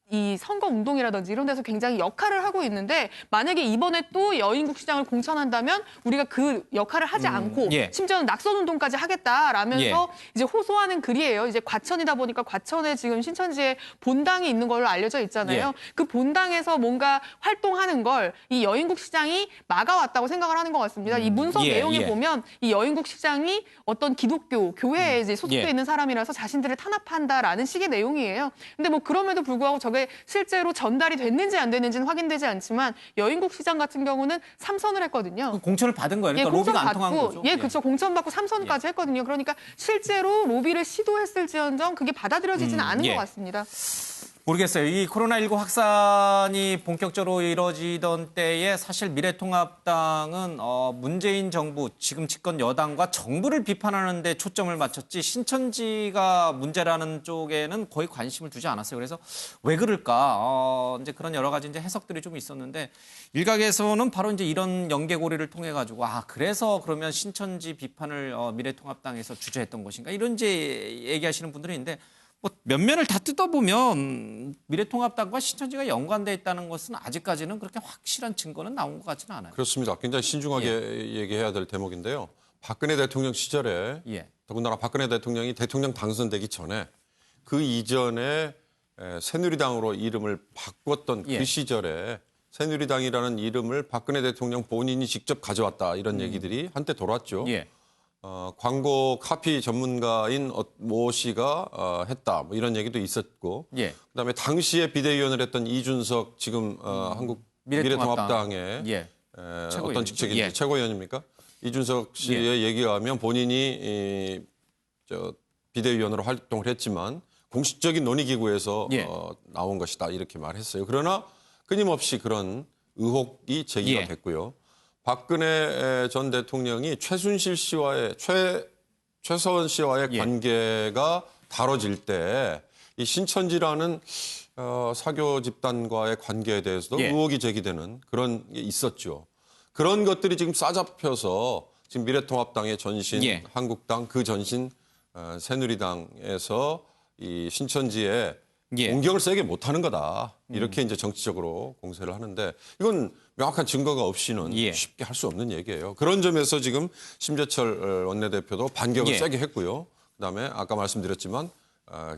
이 선거운동이라든지 이런 데서 굉장히 역할을 하고 있는데 만약에 이번에 또 여인국 시장을 공천한다면 우리가 그 역할을 하지 않고 심지어는 낙선운동까지 하겠다라면서 이제 호소하는 글이에요. 이제 과천이다 보니까 과천에 지금 신천지의 본당이 있는 걸로 알려져 있잖아요. 그 본당에서 뭔가 활동하는 걸 이 여인국 시장이 막아왔다고 생각을 하는 것 같습니다. 이 문서 내용에 보면 이 여인국 시장이 어떤 기독교 교회에 이제 소속돼 있는 사람이라서 자신들을 탄압한다라는 식의 내용이에요. 근데 뭐 그럼에도 불구하고 저게 실제로 전달이 됐는지 안 됐는지는 확인되지 않지만 여인국 시장 같은 경우는 3선을 했거든요. 공천을 받은 거예요. 그러니까 로비가 안 통한 거죠. 그렇죠. 공천받고 3선까지 했거든요. 그러니까 실제로 로비를 시도했을지언정 그게 받아들여지지는 않은 것 같습니다. 모르겠어요. 이 코로나19 확산이 본격적으로 이뤄지던 때에 사실 미래통합당은 문재인 정부, 지금 집권 여당과 정부를 비판하는 데 초점을 맞췄지 신천지가 문제라는 쪽에는 거의 관심을 두지 않았어요. 그래서 왜 그럴까? 이제 그런 여러 가지 이제 해석들이 좀 있었는데 일각에서는 바로 이제 이런 연계고리를 통해 가지고 그래서 그러면 신천지 비판을 미래통합당에서 주저했던 것인가? 이런 이제 얘기하시는 분들이 있는데 뭐 면면을 다 뜯어보면 미래통합당과 신천지가 연관돼 있다는 것은 아직까지는 그렇게 확실한 증거는 나온 것 같지는 않아요. 그렇습니다. 굉장히 신중하게 얘기해야 될 대목인데요. 박근혜 대통령 시절에 더군다나 박근혜 대통령이 대통령 당선되기 전에 그 이전에 새누리당으로 이름을 바꿨던 그 시절에 새누리당이라는 이름을 박근혜 대통령 본인이 직접 가져왔다 이런 얘기들이 한때 돌았죠. 광고 카피 전문가인 모 씨가 했다 뭐 이런 얘기도 있었고 그다음에 당시에 비대위원을 했던 이준석 지금 한국 미래통합당의 어떤 직책인지 최고위원입니까? 이준석 씨의 얘기에 하면 본인이 비대위원으로 활동을 했지만 공식적인 논의기구에서 나온 것이다 이렇게 말했어요. 그러나 끊임없이 그런 의혹이 제기가 됐고요. 박근혜 전 대통령이 최순실 씨와의 최서원 씨와의 관계가 다뤄질 때 이 신천지라는 사교 집단과의 관계에 대해서도 의혹이 제기되는 그런 게 있었죠. 그런 것들이 지금 싸잡혀서 지금 미래통합당의 전신, 한국당 그 전신 새누리당에서 이 신천지에 공격을 세게 못하는 거다. 이렇게 이제 정치적으로 공세를 하는데 이건 명확한 증거가 없이는 쉽게 할 수 없는 얘기예요. 그런 점에서 지금 심재철 원내대표도 반격을 세게 했고요. 그다음에 아까 말씀드렸지만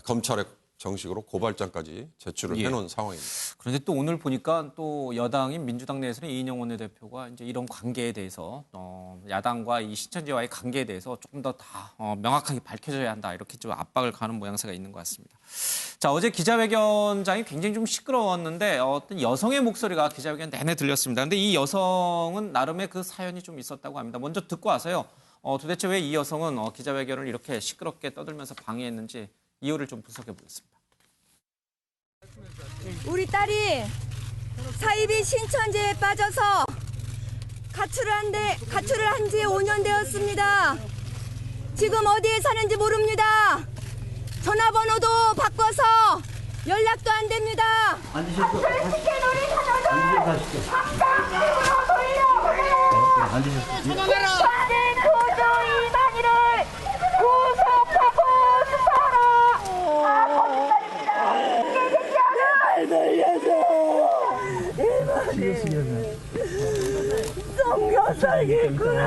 검찰에 정식으로 고발장까지 제출을 해놓은 상황입니다. 그런데 또 오늘 보니까 또 여당인 민주당 내에서는 이인영 원내대표가 이제 이런 관계에 대해서 야당과 이 신천지와의 관계에 대해서 조금 더 명확하게 밝혀져야 한다 이렇게 좀 압박을 가는 모양새가 있는 것 같습니다. 자, 어제 기자회견장이 굉장히 좀 시끄러웠는데 어떤 여성의 목소리가 기자회견 내내 들렸습니다. 그런데 이 여성은 나름의 그 사연이 좀 있었다고 합니다. 먼저 듣고 와서요. 도대체 왜 이 여성은 기자회견을 이렇게 시끄럽게 떠들면서 방해했는지 이유를 좀 분석해 보겠습니다. 우리 딸이 사이비 신천지에 빠져서 가출을 한 지 5년 되었습니다. 지금 어디에 사는지 모릅니다. 전화번호도 바꿔서 연락도 안 됩니다. 가출시킨 우리 자녀들 각각으로 돌려보내요. 신천지 구주 이만희를 구속하고 수사하라. 거짓말입니다. 숨겨 살겠구나.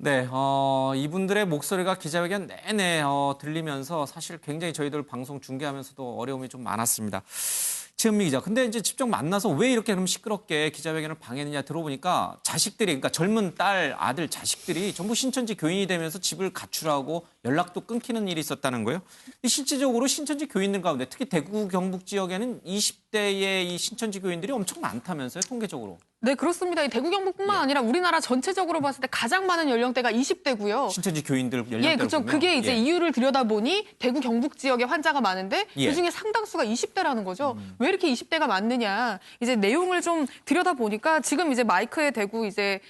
네, 이분들의 목소리가 기자회견 내내 들리면서 사실 굉장히 저희들 방송 중계하면서도 어려움이 좀 많았습니다. 최은미 기자, 근데 이제 직접 만나서 왜 이렇게 그럼 시끄럽게 기자회견을 방해했느냐 들어보니까 자식들이, 그러니까 젊은 딸, 아들, 자식들이 전부 신천지 교인이 되면서 집을 가출하고 연락도 끊기는 일이 있었다는 거예요. 실질적으로 신천지 교인들 가운데 특히 대구 경북 지역에는 20대의 이 신천지 교인들이 엄청 많다면서요, 통계적으로. 네, 그렇습니다. 이 대구 경북뿐만 아니라 우리나라 전체적으로 봤을 때 가장 많은 연령대가 20대고요. 신천지 교인들 연령대로 그렇죠. 보면. 그게 이제 이유를 들여다보니 대구 경북 지역의 환자가 많은데 그중에 상당수가 20대라는 거죠. 왜 이렇게 20대가 많느냐. 이제 내용을 좀 들여다보니까 지금 이제 마이크에 대고 이제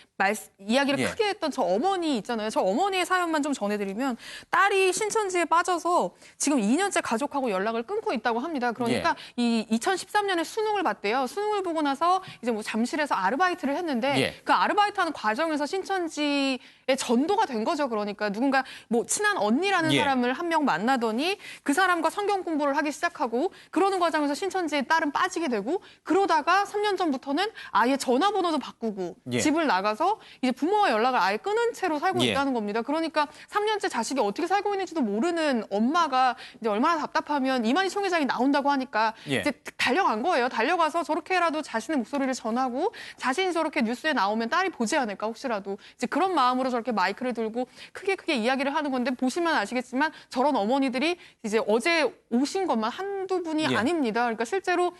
이야기를 크게 했던 저 어머니 있잖아요. 저 어머니의 사연만 좀 전해드리면 딸이 신천지에 빠져서 지금 2년째 가족하고 연락을 끊고 있다고 합니다. 그러니까 이 2013년에 수능을 봤대요. 수능을 보고 나서 이제 뭐 잠실에서 아르바이트를 했는데 그 아르바이트하는 과정에서 신천지에 전도가 된 거죠. 그러니까 누군가 뭐 친한 언니라는 사람을 한 명 만나더니 그 사람과 성경 공부를 하기 시작하고 그러는 과정에서 신천지에 딸은 빠지게 되고 그러다가 3년 전부터는 아예 전화번호도 바꾸고 집을 나가서 이제 부모와 연락을 아예 끊은 채로 살고 있다는 겁니다. 그러니까 3년째 자식이 어떻게 살고 있는지도 모르는 엄마가 이제 얼마나 답답하면 이만희 총회장이 나온다고 하니까 이제 달려간 거예요. 달려가서 저렇게라도 자신의 목소리를 전하고 자신이 저렇게 뉴스에 나오면 딸이 보지 않을까 혹시라도 이제 그런 마음으로 저렇게 마이크를 들고 크게 이야기를 하는 건데 보시면 아시겠지만 저런 어머니들이 이제 어제 오신 것만 한두 분이 아닙니다. 그러니까 실제로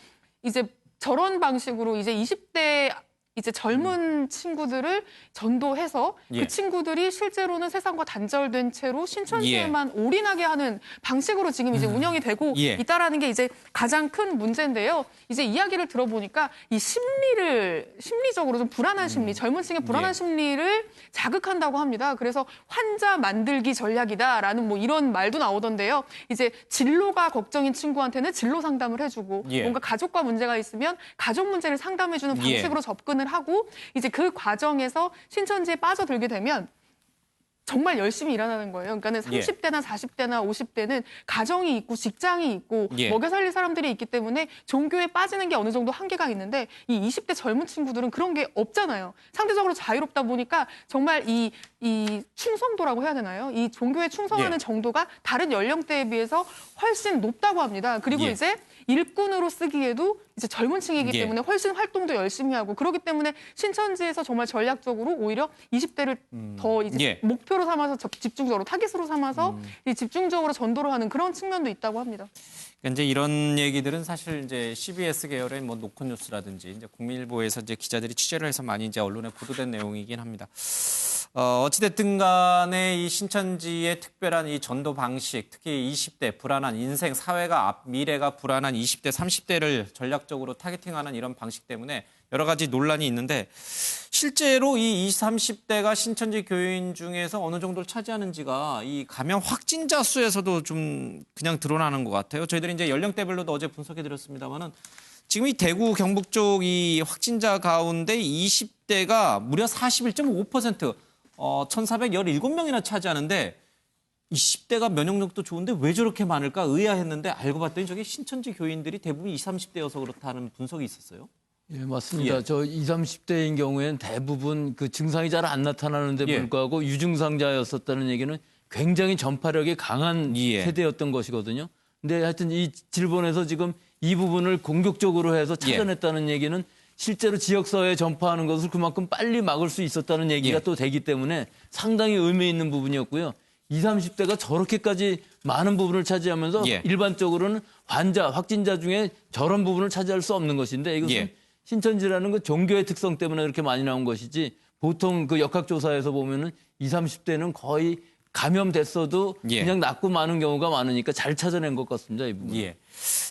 이제 저런 방식으로 이제 20대 이제 젊은 친구들을 전도해서 그 친구들이 실제로는 세상과 단절된 채로 신천지에만 올인하게 하는 방식으로 지금 이제 운영이 되고 있다라는 게 이제 가장 큰 문제인데요. 이제 이야기를 들어보니까 이 심리적으로 좀 불안한 심리, 젊은 층의 불안한 심리를 자극한다고 합니다. 그래서 환자 만들기 전략이다라는 뭐 이런 말도 나오던데요. 이제 진로가 걱정인 친구한테는 진로 상담을 해주고 뭔가 가족과 문제가 있으면 가족 문제를 상담해주는 방식으로 접근을 하고 이제 그 과정에서 신천지에 빠져들게 되면 정말 열심히 일하는 거예요. 그러니까는 30대나 40대나 50대는 가정이 있고 직장이 있고 먹여 살릴 사람들이 있기 때문에 종교에 빠지는 게 어느 정도 한계가 있는데 이 20대 젊은 친구들은 그런 게 없잖아요. 상대적으로 자유롭다 보니까 정말 이 충성도라고 해야 되나요? 이 종교에 충성하는 정도가 다른 연령대에 비해서 훨씬 높다고 합니다. 그리고 이제 일꾼으로 쓰기에도 이제 젊은 층이기 때문에 훨씬 활동도 열심히 하고 그렇기 때문에 신천지에서 정말 전략적으로 오히려 20대를 더 이제 목표로 삼아서 집중적으로 타깃으로 삼아서 집중적으로 전도를 하는 그런 측면도 있다고 합니다. 이제 이런 얘기들은 사실 이제 CBS 계열의 뭐 노컷뉴스라든지 이제 국민일보에서 이제 기자들이 취재를 해서 많이 이제 언론에 보도된 내용이긴 합니다. 어찌됐든 간에 이 신천지의 특별한 이 전도 방식, 특히 20대 불안한 인생, 사회가 미래가 불안한 20대, 30대를 전략적으로 타겟팅하는 이런 방식 때문에 여러 가지 논란이 있는데 실제로 이 20, 30대가 신천지 교인 중에서 어느 정도를 차지하는지가 이 감염 확진자 수에서도 좀 그냥 드러나는 것 같아요. 저희들이 이제 연령대별로도 어제 분석해드렸습니다만은 지금 이 대구 경북 쪽 이 확진자 가운데 20대가 무려 41.5%, 1,417명이나 차지하는데 20대가 면역력도 좋은데 왜 저렇게 많을까 의아했는데 알고 봤더니 저게 신천지 교인들이 대부분 20, 30대여서 그렇다는 분석이 있었어요. 예, 맞습니다. 저 20, 30대인 경우에는 대부분 그 증상이 잘 안 나타나는데 불구하고 유증상자였었다는 얘기는 굉장히 전파력이 강한 세대였던 것이거든요. 근데 하여튼 이 질본에서 지금 이 부분을 공격적으로 해서 찾아냈다는 얘기는 실제로 지역사회에 전파하는 것을 그만큼 빨리 막을 수 있었다는 얘기가 또 되기 때문에 상당히 의미 있는 부분이었고요. 20, 30대가 저렇게까지 많은 부분을 차지하면서 일반적으로는 확진자 중에 저런 부분을 차지할 수 없는 것인데 이것은 신천지라는 그 종교의 특성 때문에 그렇게 많이 나온 것이지 보통 그 역학조사에서 보면은 20, 30대는 거의 감염됐어도 그냥 낫고 마는 경우가 많으니까 잘 찾아낸 것 같습니다. 이 부분.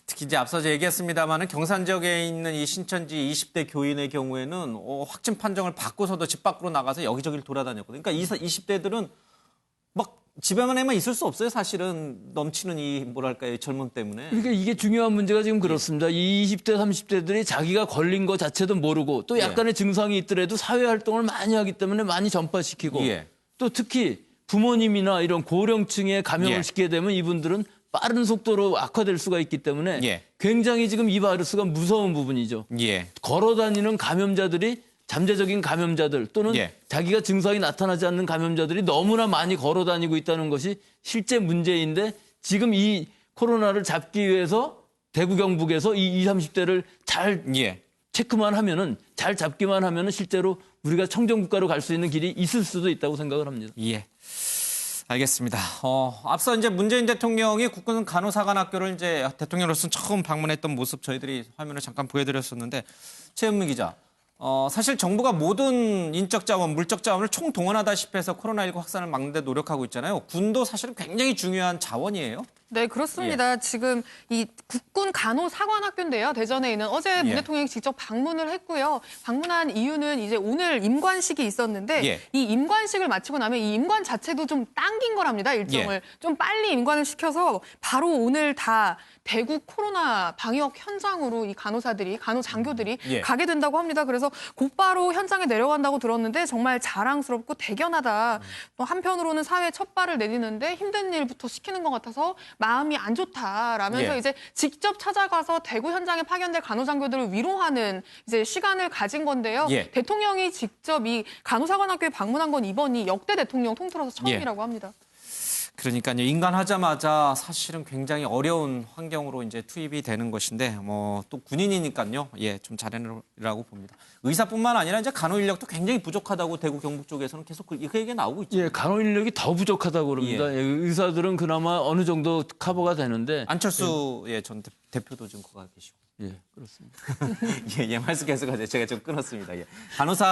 특히 이제 앞서 얘기했습니다만은 경산 지역에 있는 이 신천지 20대 교인의 경우에는 확진 판정을 받고서도 집 밖으로 나가서 여기저기를 돌아다녔거든요. 그러니까 20대들은 막 집에만 있을 수 없어요. 사실은 넘치는 이 뭐랄까요 젊음 때문에. 그러니까 이게 중요한 문제가 지금 그렇습니다. 이 20대, 30대들이 자기가 걸린 것 자체도 모르고 또 약간의 증상이 있더라도 사회 활동을 많이 하기 때문에 많이 전파시키고 또 특히 부모님이나 이런 고령층에 감염을 시키게 되면 이분들은 빠른 속도로 악화될 수가 있기 때문에 굉장히 지금 이 바이러스가 무서운 부분이죠. 걸어다니는 감염자들이 잠재적인 감염자들 또는 자기가 증상이 나타나지 않는 감염자들이 너무나 많이 걸어다니고 있다는 것이 실제 문제인데 지금 이 코로나를 잡기 위해서 대구 경북에서 이 20, 30대를 잘 체크만 하면은 잘 잡기만 하면은 실제로 우리가 청정국가로 갈 수 있는 길이 있을 수도 있다고 생각을 합니다. 알겠습니다. 앞서 이제 문재인 대통령이 국군 간호사관학교를 이제 대통령으로서 처음 방문했던 모습 저희들이 화면을 잠깐 보여드렸었는데 최은미 기자. 사실 정부가 모든 인적 자원, 물적 자원을 총동원하다시피 해서 코로나19 확산을 막는 데 노력하고 있잖아요. 군도 사실은 굉장히 중요한 자원이에요. 네, 그렇습니다. 지금 이 국군 간호사관학교인데요. 대전에 있는 어제 문 대통령이 직접 방문을 했고요. 방문한 이유는 이제 오늘 임관식이 있었는데 이 임관식을 마치고 나면 이 임관 자체도 좀 당긴 거랍니다. 일정을. 좀 빨리 임관을 시켜서 바로 오늘 다 대구 코로나 방역 현장으로 이 간호장교들이 가게 된다고 합니다. 그래서 곧바로 현장에 내려간다고 들었는데 정말 자랑스럽고 대견하다. 또 한편으로는 사회에 첫 발을 내디는데 힘든 일부터 시키는 것 같아서 마음이 안 좋다라면서 이제 직접 찾아가서 대구 현장에 파견될 간호장교들을 위로하는 이제 시간을 가진 건데요. 대통령이 직접 이 간호사관학교에 방문한 건 이번이 역대 대통령 통틀어서 처음이라고 합니다. 그러니까요. 인간하자마자 사실은 굉장히 어려운 환경으로 이제 투입이 되는 것인데 또 군인이니까요. 좀 잘해내라고 봅니다. 의사뿐만 아니라 이제 간호 인력도 굉장히 부족하다고 대구 경북 쪽에서는 계속 그 얘기가 나오고 있죠. 간호 인력이 더 부족하다고 그럽니다. 의사들은 그나마 어느 정도 커버가 되는데 안철수 전 대표도 지금 거기 계시고. 예, 그렇습니다. 예, 말씀 계속하세요. 제가 좀 끊었습니다. 예.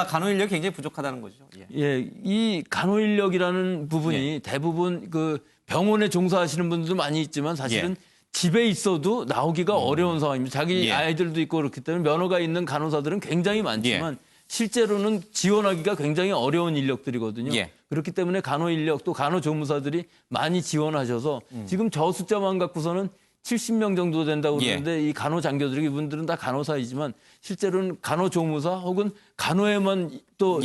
간호 인력이 굉장히 부족하다는 거죠. 예. 예, 이 간호 인력이라는 부분이 대부분 그 병원에 종사하시는 분들도 많이 있지만 사실은 집에 있어도 나오기가 어려운 상황입니다. 자기 아이들도 있고 그렇기 때문에 면허가 있는 간호사들은 굉장히 많지만 실제로는 지원하기가 굉장히 어려운 인력들이거든요. 그렇기 때문에 간호 인력 또 간호조무사들이 많이 지원하셔서 지금 저 숫자만 갖고서는 70명 정도 된다고 그러는데 이 간호장교들이 이분들은 다 간호사이지만 실제로는 간호조무사 혹은 간호에만 또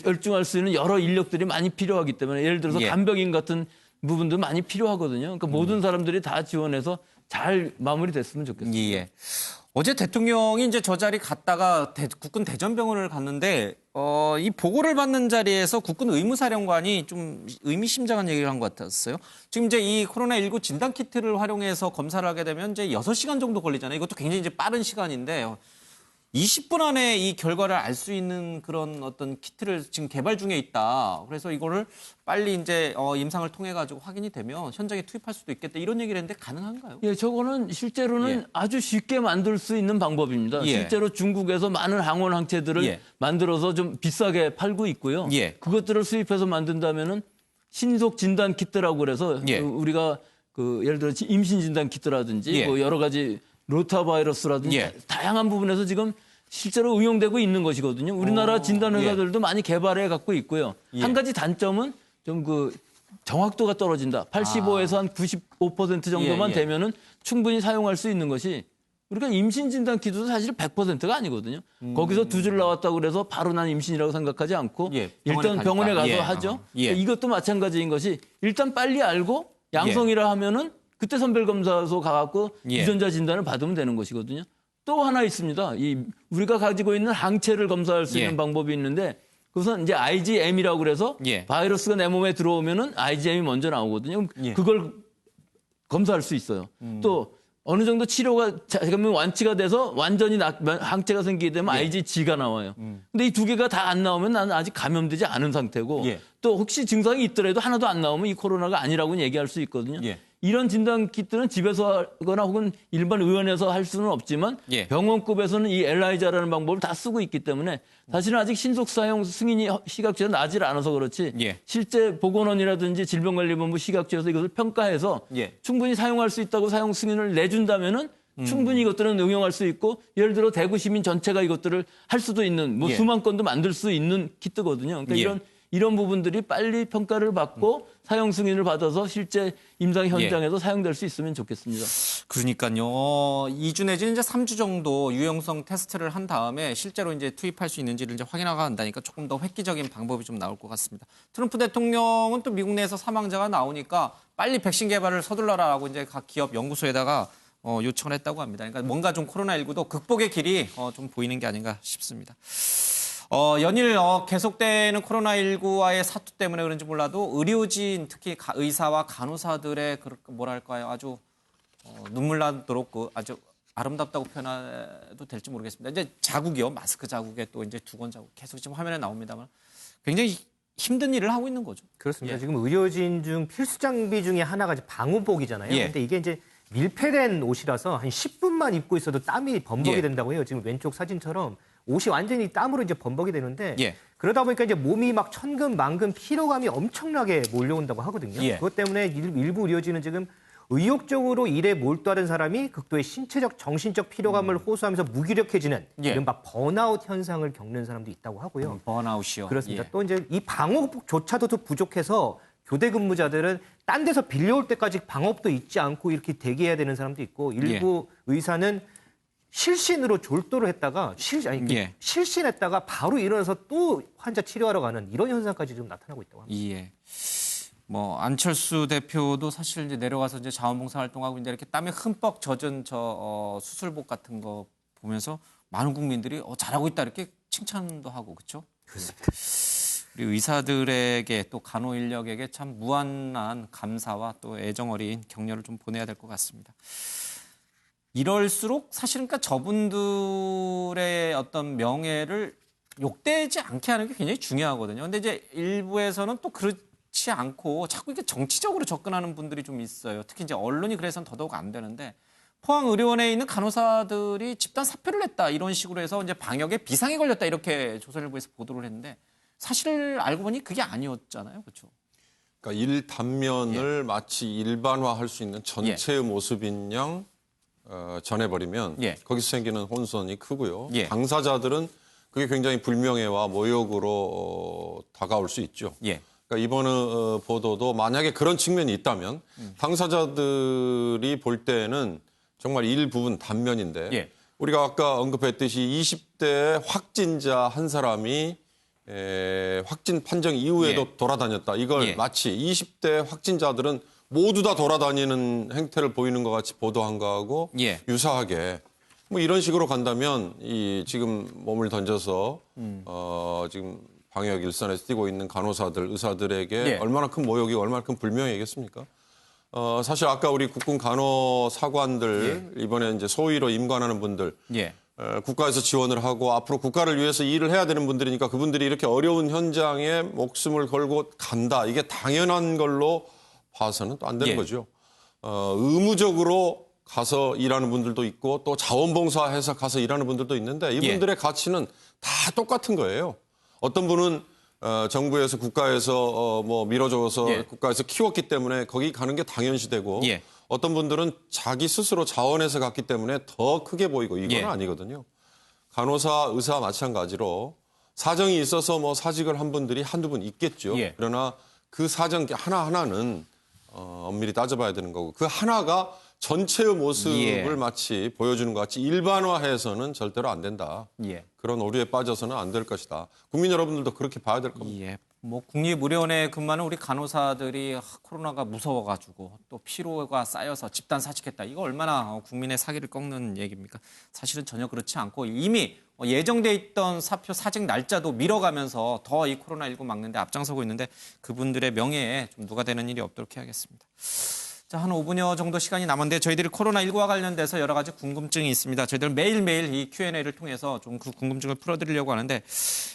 열중할 수 있는 여러 인력들이 많이 필요하기 때문에 예를 들어서 간병인 같은 부분도 많이 필요하거든요. 그러니까 모든 사람들이 다 지원해서 잘 마무리됐으면 좋겠습니다. 어제 대통령이 이제 저 자리 갔다가 국군 대전병원을 갔는데 이 보고를 받는 자리에서 국군 의무사령관이 좀 의미심장한 얘기를 한 것 같았어요. 지금 이제 이 코로나19 진단 키트를 활용해서 검사를 하게 되면 이제 6시간 정도 걸리잖아요. 이것도 굉장히 이제 빠른 시간인데 20분 안에 이 결과를 알 수 있는 그런 어떤 키트를 지금 개발 중에 있다. 그래서 이거를 빨리 이제 임상을 통해 가지고 확인이 되면 현장에 투입할 수도 있겠다. 이런 얘기를 했는데 가능한가요? 예, 저거는 실제로는 아주 쉽게 만들 수 있는 방법입니다. 실제로 중국에서 많은 항원 항체들을 만들어서 좀 비싸게 팔고 있고요. 그것들을 수입해서 만든다면은 신속 진단 키트라고 그래서 우리가 그 예를 들어 임신 진단 키트라든지 뭐 여러 가지 로타 바이러스라든지 다양한 부분에서 지금 실제로 응용되고 있는 것이거든요. 우리나라 진단 회사들도 많이 개발해 갖고 있고요. 한 가지 단점은 좀 그 정확도가 떨어진다. 85에서 한 95% 정도만 되면은 충분히 사용할 수 있는 것이 우리가 임신 진단 키트도 사실 100%가 아니거든요. 거기서 두 줄 나왔다고 그래서 바로 난 임신이라고 생각하지 않고 일단 병원에 가서 하죠. 이것도 마찬가지인 것이 일단 빨리 알고 양성이라 하면은 그때 선별검사소 가갖고 유전자 진단을 받으면 되는 것이거든요. 또 하나 있습니다. 우리가 가지고 있는 항체를 검사할 수 있는 방법이 있는데 그것은 이제 IgM이라고 그래서 바이러스가 내 몸에 들어오면은 IgM이 먼저 나오거든요. 그걸 검사할 수 있어요. 또 어느 정도 치료가 그러면 완치가 돼서 완전히 항체가 생기게 되면 IgG가 나와요. 근데 이 두 개가 다 안 나오면 나는 아직 감염되지 않은 상태고 또 혹시 증상이 있더라도 하나도 안 나오면 이 코로나가 아니라고는 얘기할 수 있거든요. 이런 진단 키트는 집에서 하거나 혹은 일반 의원에서 할 수는 없지만 병원급에서는 이 엘라이자라는 방법을 다 쓰고 있기 때문에 사실은 아직 신속 사용 승인이 식약처에서 나질 않아서 그렇지 실제 보건원이라든지 질병관리본부 식약처에서 이것을 평가해서 충분히 사용할 수 있다고 사용 승인을 내준다면은 충분히 이것들은 응용할 수 있고 예를 들어 대구 시민 전체가 이것들을 할 수도 있는 뭐 수만 건도 만들 수 있는 키트거든요. 그러니까 이런 부분들이 빨리 평가를 받고 사용 승인을 받아서 실제 임상 현장에서 사용될 수 있으면 좋겠습니다. 그러니까요. 2주 내지는 이제 3주 정도 유용성 테스트를 한 다음에 실제로 이제 투입할 수 있는지를 이제 확인하고 한다니까 조금 더 획기적인 방법이 좀 나올 것 같습니다. 트럼프 대통령은 또 미국 내에서 사망자가 나오니까 빨리 백신 개발을 서둘러라라고 이제 각 기업 연구소에다가 요청을 했다고 합니다. 그러니까 뭔가 좀 코로나19도 극복의 길이 좀 보이는 게 아닌가 싶습니다. 연일 계속되는 코로나19와의 사투 때문에 그런지 몰라도 의료진, 특히 의사와 간호사들의 뭐랄까요, 아주 눈물 나도록 아주 아름답다고 표현해도 될지 모르겠습니다. 이제 자국이요, 마스크 자국에 또 이제 두건 자국 계속 지금 화면에 나옵니다만 굉장히 힘든 일을 하고 있는 거죠. 그렇습니다. 지금 의료진 중 필수 장비 중에 하나가 이제 방호복이잖아요. 근데 이게 이제 밀폐된 옷이라서 한 10분만 입고 있어도 땀이 범벅이 된다고 해요. 지금 왼쪽 사진처럼 옷이 완전히 땀으로 이제 범벅이 되는데 그러다 보니까 이제 몸이 막 천근만근 피로감이 엄청나게 몰려온다고 하거든요. 그것 때문에 일부 의료진은 지금 의욕적으로 일에 몰두하는 사람이 극도의 신체적, 정신적 피로감을 호소하면서 무기력해지는 이른바 번아웃 현상을 겪는 사람도 있다고 하고요. 번아웃이요. 그렇습니다. 또 이제 이 방호복조차도 부족해서 교대 근무자들은 딴 데서 빌려올 때까지 방업도 잊지 않고 이렇게 대기해야 되는 사람도 있고 일부 의사는 실신으로 졸도를 했다가 실신했다가 바로 일어나서 또 환자 치료하러 가는 이런 현상까지 좀 나타나고 있다고 합니다. 뭐 안철수 대표도 사실 이제 내려가서 이제 자원봉사 활동하고 있는데 이렇게 땀에 흠뻑 젖은 수술복 같은 거 보면서 많은 국민들이 잘하고 있다 이렇게 칭찬도 하고 그렇죠? 그렇습니다. 우리 의사들에게 또 간호 인력에게 참 무한한 감사와 또 애정 어린 격려를 좀 보내야 될 것 같습니다. 이럴수록 사실은 그러니까 저분들의 어떤 명예를 욕되지 않게 하는 게 굉장히 중요하거든요. 근데 이제 일부에서는 또 그렇지 않고 자꾸 이렇게 정치적으로 접근하는 분들이 좀 있어요. 특히 이제 언론이 그래서는 더더욱 안 되는데 포항의료원에 있는 간호사들이 집단 사표를 냈다 이런 식으로 해서 이제 방역에 비상이 걸렸다 이렇게 조선일보에서 보도를 했는데 사실 알고 보니 그게 아니었잖아요, 그렇죠? 그러니까 일 단면을 마치 일반화할 수 있는 전체의 모습인 양 전해버리면 거기서 생기는 혼선이 크고요. 당사자들은 그게 굉장히 불명예와 모욕으로 다가올 수 있죠. 그러니까 이번 보도도 만약에 그런 측면이 있다면 당사자들이 볼 때는 정말 일부분 단면인데 우리가 아까 언급했듯이 20대 확진자 한 사람이 확진 판정 이후에도 돌아다녔다. 이걸 마치 20대 확진자들은 모두 다 돌아다니는 행태를 보이는 것 같이 보도한 거하고 유사하게 뭐 이런 식으로 간다면 이 지금 몸을 던져서 지금 방역 일선에서 뛰고 있는 간호사들, 의사들에게 얼마나 큰 모욕이 얼마나 큰 불명예겠습니까? 사실 아까 우리 국군 간호사관들 이번에 이제 소위로 임관하는 분들 국가에서 지원을 하고 앞으로 국가를 위해서 일을 해야 되는 분들이니까 그분들이 이렇게 어려운 현장에 목숨을 걸고 간다. 이게 당연한 걸로 봐서는 또 안 되는 거죠. 의무적으로 가서 일하는 분들도 있고 또 자원봉사해서 가서 일하는 분들도 있는데 이분들의 가치는 다 똑같은 거예요. 어떤 분은 정부에서 국가에서 뭐 밀어줘서 국가에서 키웠기 때문에 거기 가는 게 당연시되고 어떤 분들은 자기 스스로 자원해서 갔기 때문에 더 크게 보이고 이건 아니거든요. 간호사, 의사 마찬가지로 사정이 있어서 뭐 사직을 한 분들이 한두 분 있겠죠. 그러나 그 사정 하나하나는 엄밀히 따져봐야 되는 거고 그 하나가 전체의 모습을 마치 보여주는 것 같이 일반화해서는 절대로 안 된다. 그런 오류에 빠져서는 안 될 것이다. 국민 여러분들도 그렇게 봐야 될 겁니다. 뭐 국립의료원에 근무하는 우리 간호사들이 코로나가 무서워가지고 또 피로가 쌓여서 집단 사직했다. 이거 얼마나 국민의 사기를 꺾는 얘기입니까? 사실은 전혀 그렇지 않고 이미 예정돼 있던 사표 사직 날짜도 미뤄가면서 더 이 코로나19 막는 데 앞장서고 있는데 그분들의 명예에 좀 누가 되는 일이 없도록 해야겠습니다. 자, 한 5분여 정도 시간이 남았는데 저희들이 코로나19와 관련돼서 여러 가지 궁금증이 있습니다. 저희들은 매일매일 이 Q&A를 통해서 좀 그 궁금증을 풀어드리려고 하는데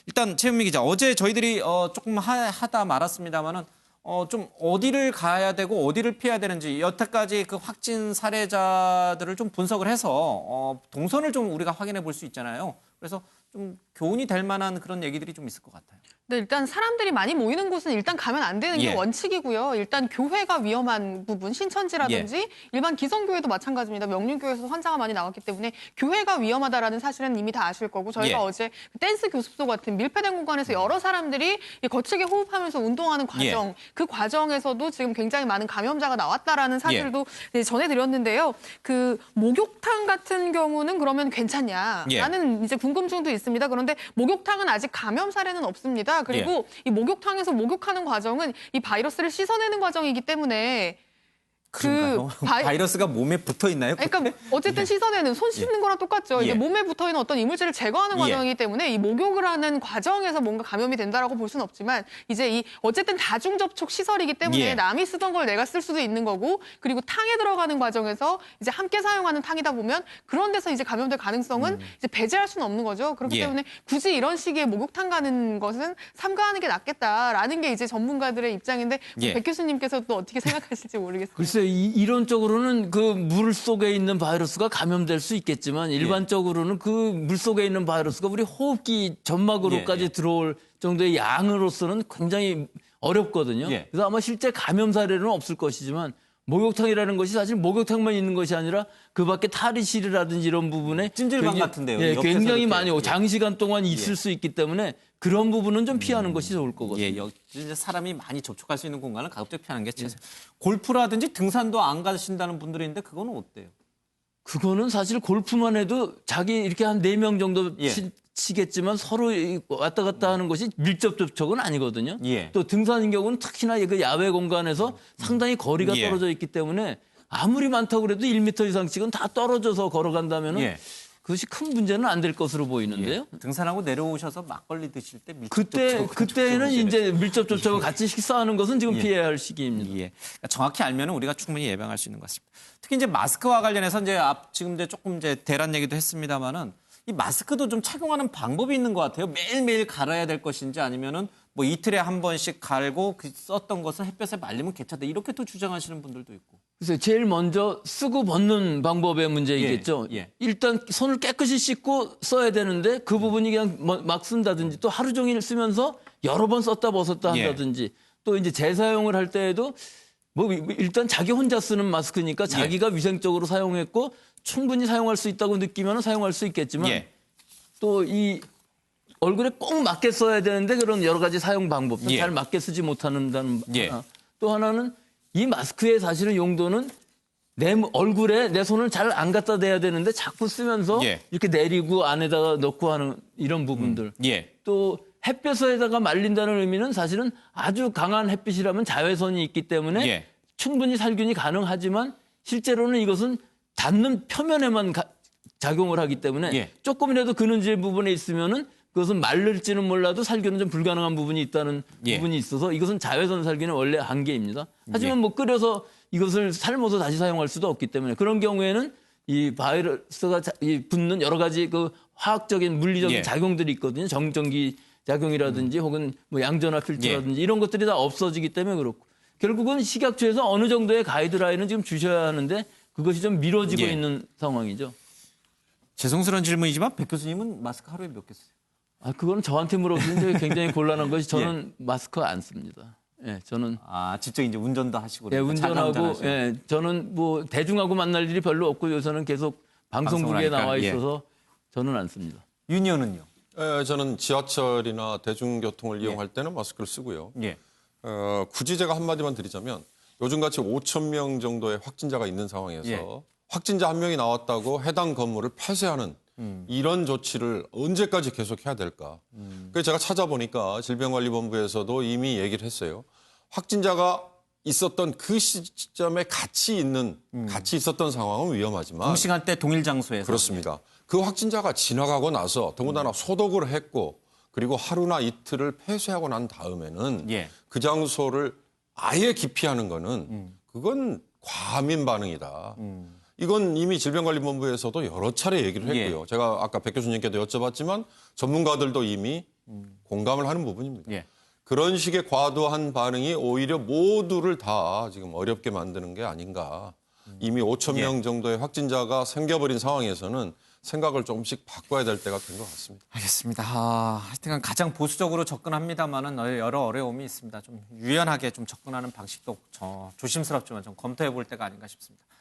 일단 최은미 기자, 어제 저희들이 조금 하다 말았습니다만은 좀 어디를 가야 되고 어디를 피해야 되는지 여태까지 그 확진 사례자들을 좀 분석을 해서 동선을 좀 우리가 확인해 볼 수 있잖아요. 그래서 좀 교훈이 될 만한 그런 얘기들이 좀 있을 것 같아요. 네, 일단 사람들이 많이 모이는 곳은 일단 가면 안 되는 게 원칙이고요. 일단 교회가 위험한 부분, 신천지라든지 일반 기성교회도 마찬가지입니다. 명륜교회에서 환자가 많이 나왔기 때문에 교회가 위험하다라는 사실은 이미 다 아실 거고 저희가 어제 댄스 교습소 같은 밀폐된 공간에서 여러 사람들이 거칠게 호흡하면서 운동하는 과정, 그 과정에서도 지금 굉장히 많은 감염자가 나왔다라는 사실도 전해드렸는데요. 그 목욕탕 같은 경우는 그러면 괜찮냐라는 이제 궁금증도 있습니다. 그런데 목욕탕은 아직 감염 사례는 없습니다. 그리고 이 목욕탕에서 목욕하는 과정은 이 바이러스를 씻어내는 과정이기 때문에 그 바이러스가 몸에 붙어 있나요? 그러니까 어쨌든 씻어내는 손 씻는 거랑 똑같죠. 이게 몸에 붙어 있는 어떤 이물질을 제거하는 과정이기 때문에 이 목욕을 하는 과정에서 뭔가 감염이 된다라고 볼 수는 없지만 이제 이 어쨌든 다중 접촉 시설이기 때문에 남이 쓰던 걸 내가 쓸 수도 있는 거고 그리고 탕에 들어가는 과정에서 이제 함께 사용하는 탕이다 보면 그런 데서 이제 감염될 가능성은 이제 배제할 수는 없는 거죠. 그렇기 때문에 굳이 이런 식의 목욕탕 가는 것은 삼가하는 게 낫겠다라는 게 이제 전문가들의 입장인데 백 교수님께서 또 어떻게 생각하실지 모르겠습니다. 글쎄요, 이론적으로는 그 물 속에 있는 바이러스가 감염될 수 있겠지만 일반적으로는 그 물 속에 있는 바이러스가 우리 호흡기 점막으로까지 들어올 정도의 양으로서는 굉장히 어렵거든요. 그래서 아마 실제 감염 사례는 없을 것이지만 목욕탕이라는 것이 사실 목욕탕만 있는 것이 아니라 그 밖에 탈의실이라든지 이런 부분에 찜질방 같은데요. 굉장히 많이 장시간 동안 있을 수 있기 때문에 그런 부분은 좀 피하는 것이 좋을 거거든요. 이제 사람이 많이 접촉할 수 있는 공간을 가급적 피하는 게 최선. 골프라든지 등산도 안 가신다는 분들이 있는데 그거는 어때요? 그거는 사실 골프만 해도 자기 이렇게 한 4명 정도 치겠지만 서로 왔다 갔다 하는 것이 밀접 접촉은 아니거든요. 또 등산인 경우는 특히나 그 야외 공간에서 상당히 거리가 떨어져 있기 때문에 아무리 많다고 그래도 1m 이상씩은 다 떨어져서 걸어간다면 그것이 큰 문제는 안 될 것으로 보이는데요. 등산하고 내려오셔서 막걸리 드실 때 그때는 이제 밀접 접촉을 같이 식사하는 것은 지금 피해야 할 시기입니다. 그러니까 정확히 알면 우리가 충분히 예방할 수 있는 것 같습니다. 특히 이제 마스크와 관련해서 이제 지금 이제 조금 이제 대란 얘기도 했습니다만은 이 마스크도 좀 착용하는 방법이 있는 것 같아요. 매일매일 갈아야 될 것인지 아니면은 뭐 이틀에 한 번씩 갈고 썼던 것은 햇볕에 말리면 괜찮다. 이렇게 또 주장하시는 분들도 있고. 그래서 제일 먼저 쓰고 벗는 방법의 문제이겠죠. 일단 손을 깨끗이 씻고 써야 되는데 그 부분이 그냥 막 쓴다든지 또 하루 종일 쓰면서 여러 번 썼다 벗었다 한다든지 또 이제 재사용을 할 때에도 뭐 일단 자기 혼자 쓰는 마스크니까 자기가 위생적으로 사용했고 충분히 사용할 수 있다고 느끼면 사용할 수 있겠지만 또 이 얼굴에 꼭 맞게 써야 되는데 그런 여러 가지 사용 방법 잘 맞게 쓰지 못하는 하나. 또 하나는 이 마스크의 사실은 용도는 내 얼굴에 내 손을 잘 안 갖다 대야 되는데 자꾸 쓰면서 이렇게 내리고 안에다가 넣고 하는 이런 부분들. 또 햇볕에다가 말린다는 의미는 사실은 아주 강한 햇빛이라면 자외선이 있기 때문에 충분히 살균이 가능하지만 실제로는 이것은 닿는 표면에만 작용을 하기 때문에 조금이라도 그늘질 부분에 있으면은 그것은 마를지는 몰라도 살균은 좀 불가능한 부분이 있다는 부분이 있어서 이것은 자외선 살균의 원래 한계입니다. 하지만 뭐 끓여서 이것을 삶아서 다시 사용할 수도 없기 때문에 그런 경우에는 이 바이러스가 붙는 여러 가지 그 화학적인 물리적인 작용들이 있거든요. 정전기 작용이라든지 혹은 뭐 양전화 필터라든지 이런 것들이 다 없어지기 때문에 그렇고 결국은 식약처에서 어느 정도의 가이드라인은 지금 주셔야 하는데 그것이 좀 미뤄지고 있는 상황이죠. 죄송스러운 질문이지만 백 교수님은 마스크 하루에 몇 개 쓰세요? 그거는 저한테 물어보시는데 굉장히 곤란한 것이 저는 마스크 안 씁니다. 저는 직접 이제 운전도 하시고 운전하고 저는 뭐 대중하고 만날 일이 별로 없고 요새는 계속 방송국에 나와 있어서 저는 안 씁니다. 윤 의원은요? 저는 지하철이나 대중교통을 이용할 때는 마스크를 쓰고요. 굳이 제가 한마디만 드리자면 요즘같이 5천 명 정도의 확진자가 있는 상황에서 확진자 한 명이 나왔다고 해당 건물을 폐쇄하는 이런 조치를 언제까지 계속해야 될까? 그래서 제가 찾아보니까 질병관리본부에서도 이미 얘기를 했어요. 확진자가 있었던 그 시점에 같이 있었던 상황은 위험하지만 동시간대 동일 장소에서 그렇습니다. 그 확진자가 지나가고 나서 더군다나 소독을 했고 그리고 하루나 이틀을 폐쇄하고 난 다음에는 그 장소를 아예 기피하는 거는 그건 과민 반응이다. 이건 이미 질병관리본부에서도 여러 차례 얘기를 했고요. 제가 아까 백 교수님께도 여쭤봤지만 전문가들도 이미 공감을 하는 부분입니다. 그런 식의 과도한 반응이 오히려 모두를 다 지금 어렵게 만드는 게 아닌가. 이미 5천 명 정도의 확진자가 생겨버린 상황에서는 생각을 조금씩 바꿔야 될 때가 된 것 같습니다. 알겠습니다. 하여튼 가장 보수적으로 접근합니다만은 여러 어려움이 있습니다. 좀 유연하게 좀 접근하는 방식도 조심스럽지만 좀 검토해 볼 때가 아닌가 싶습니다.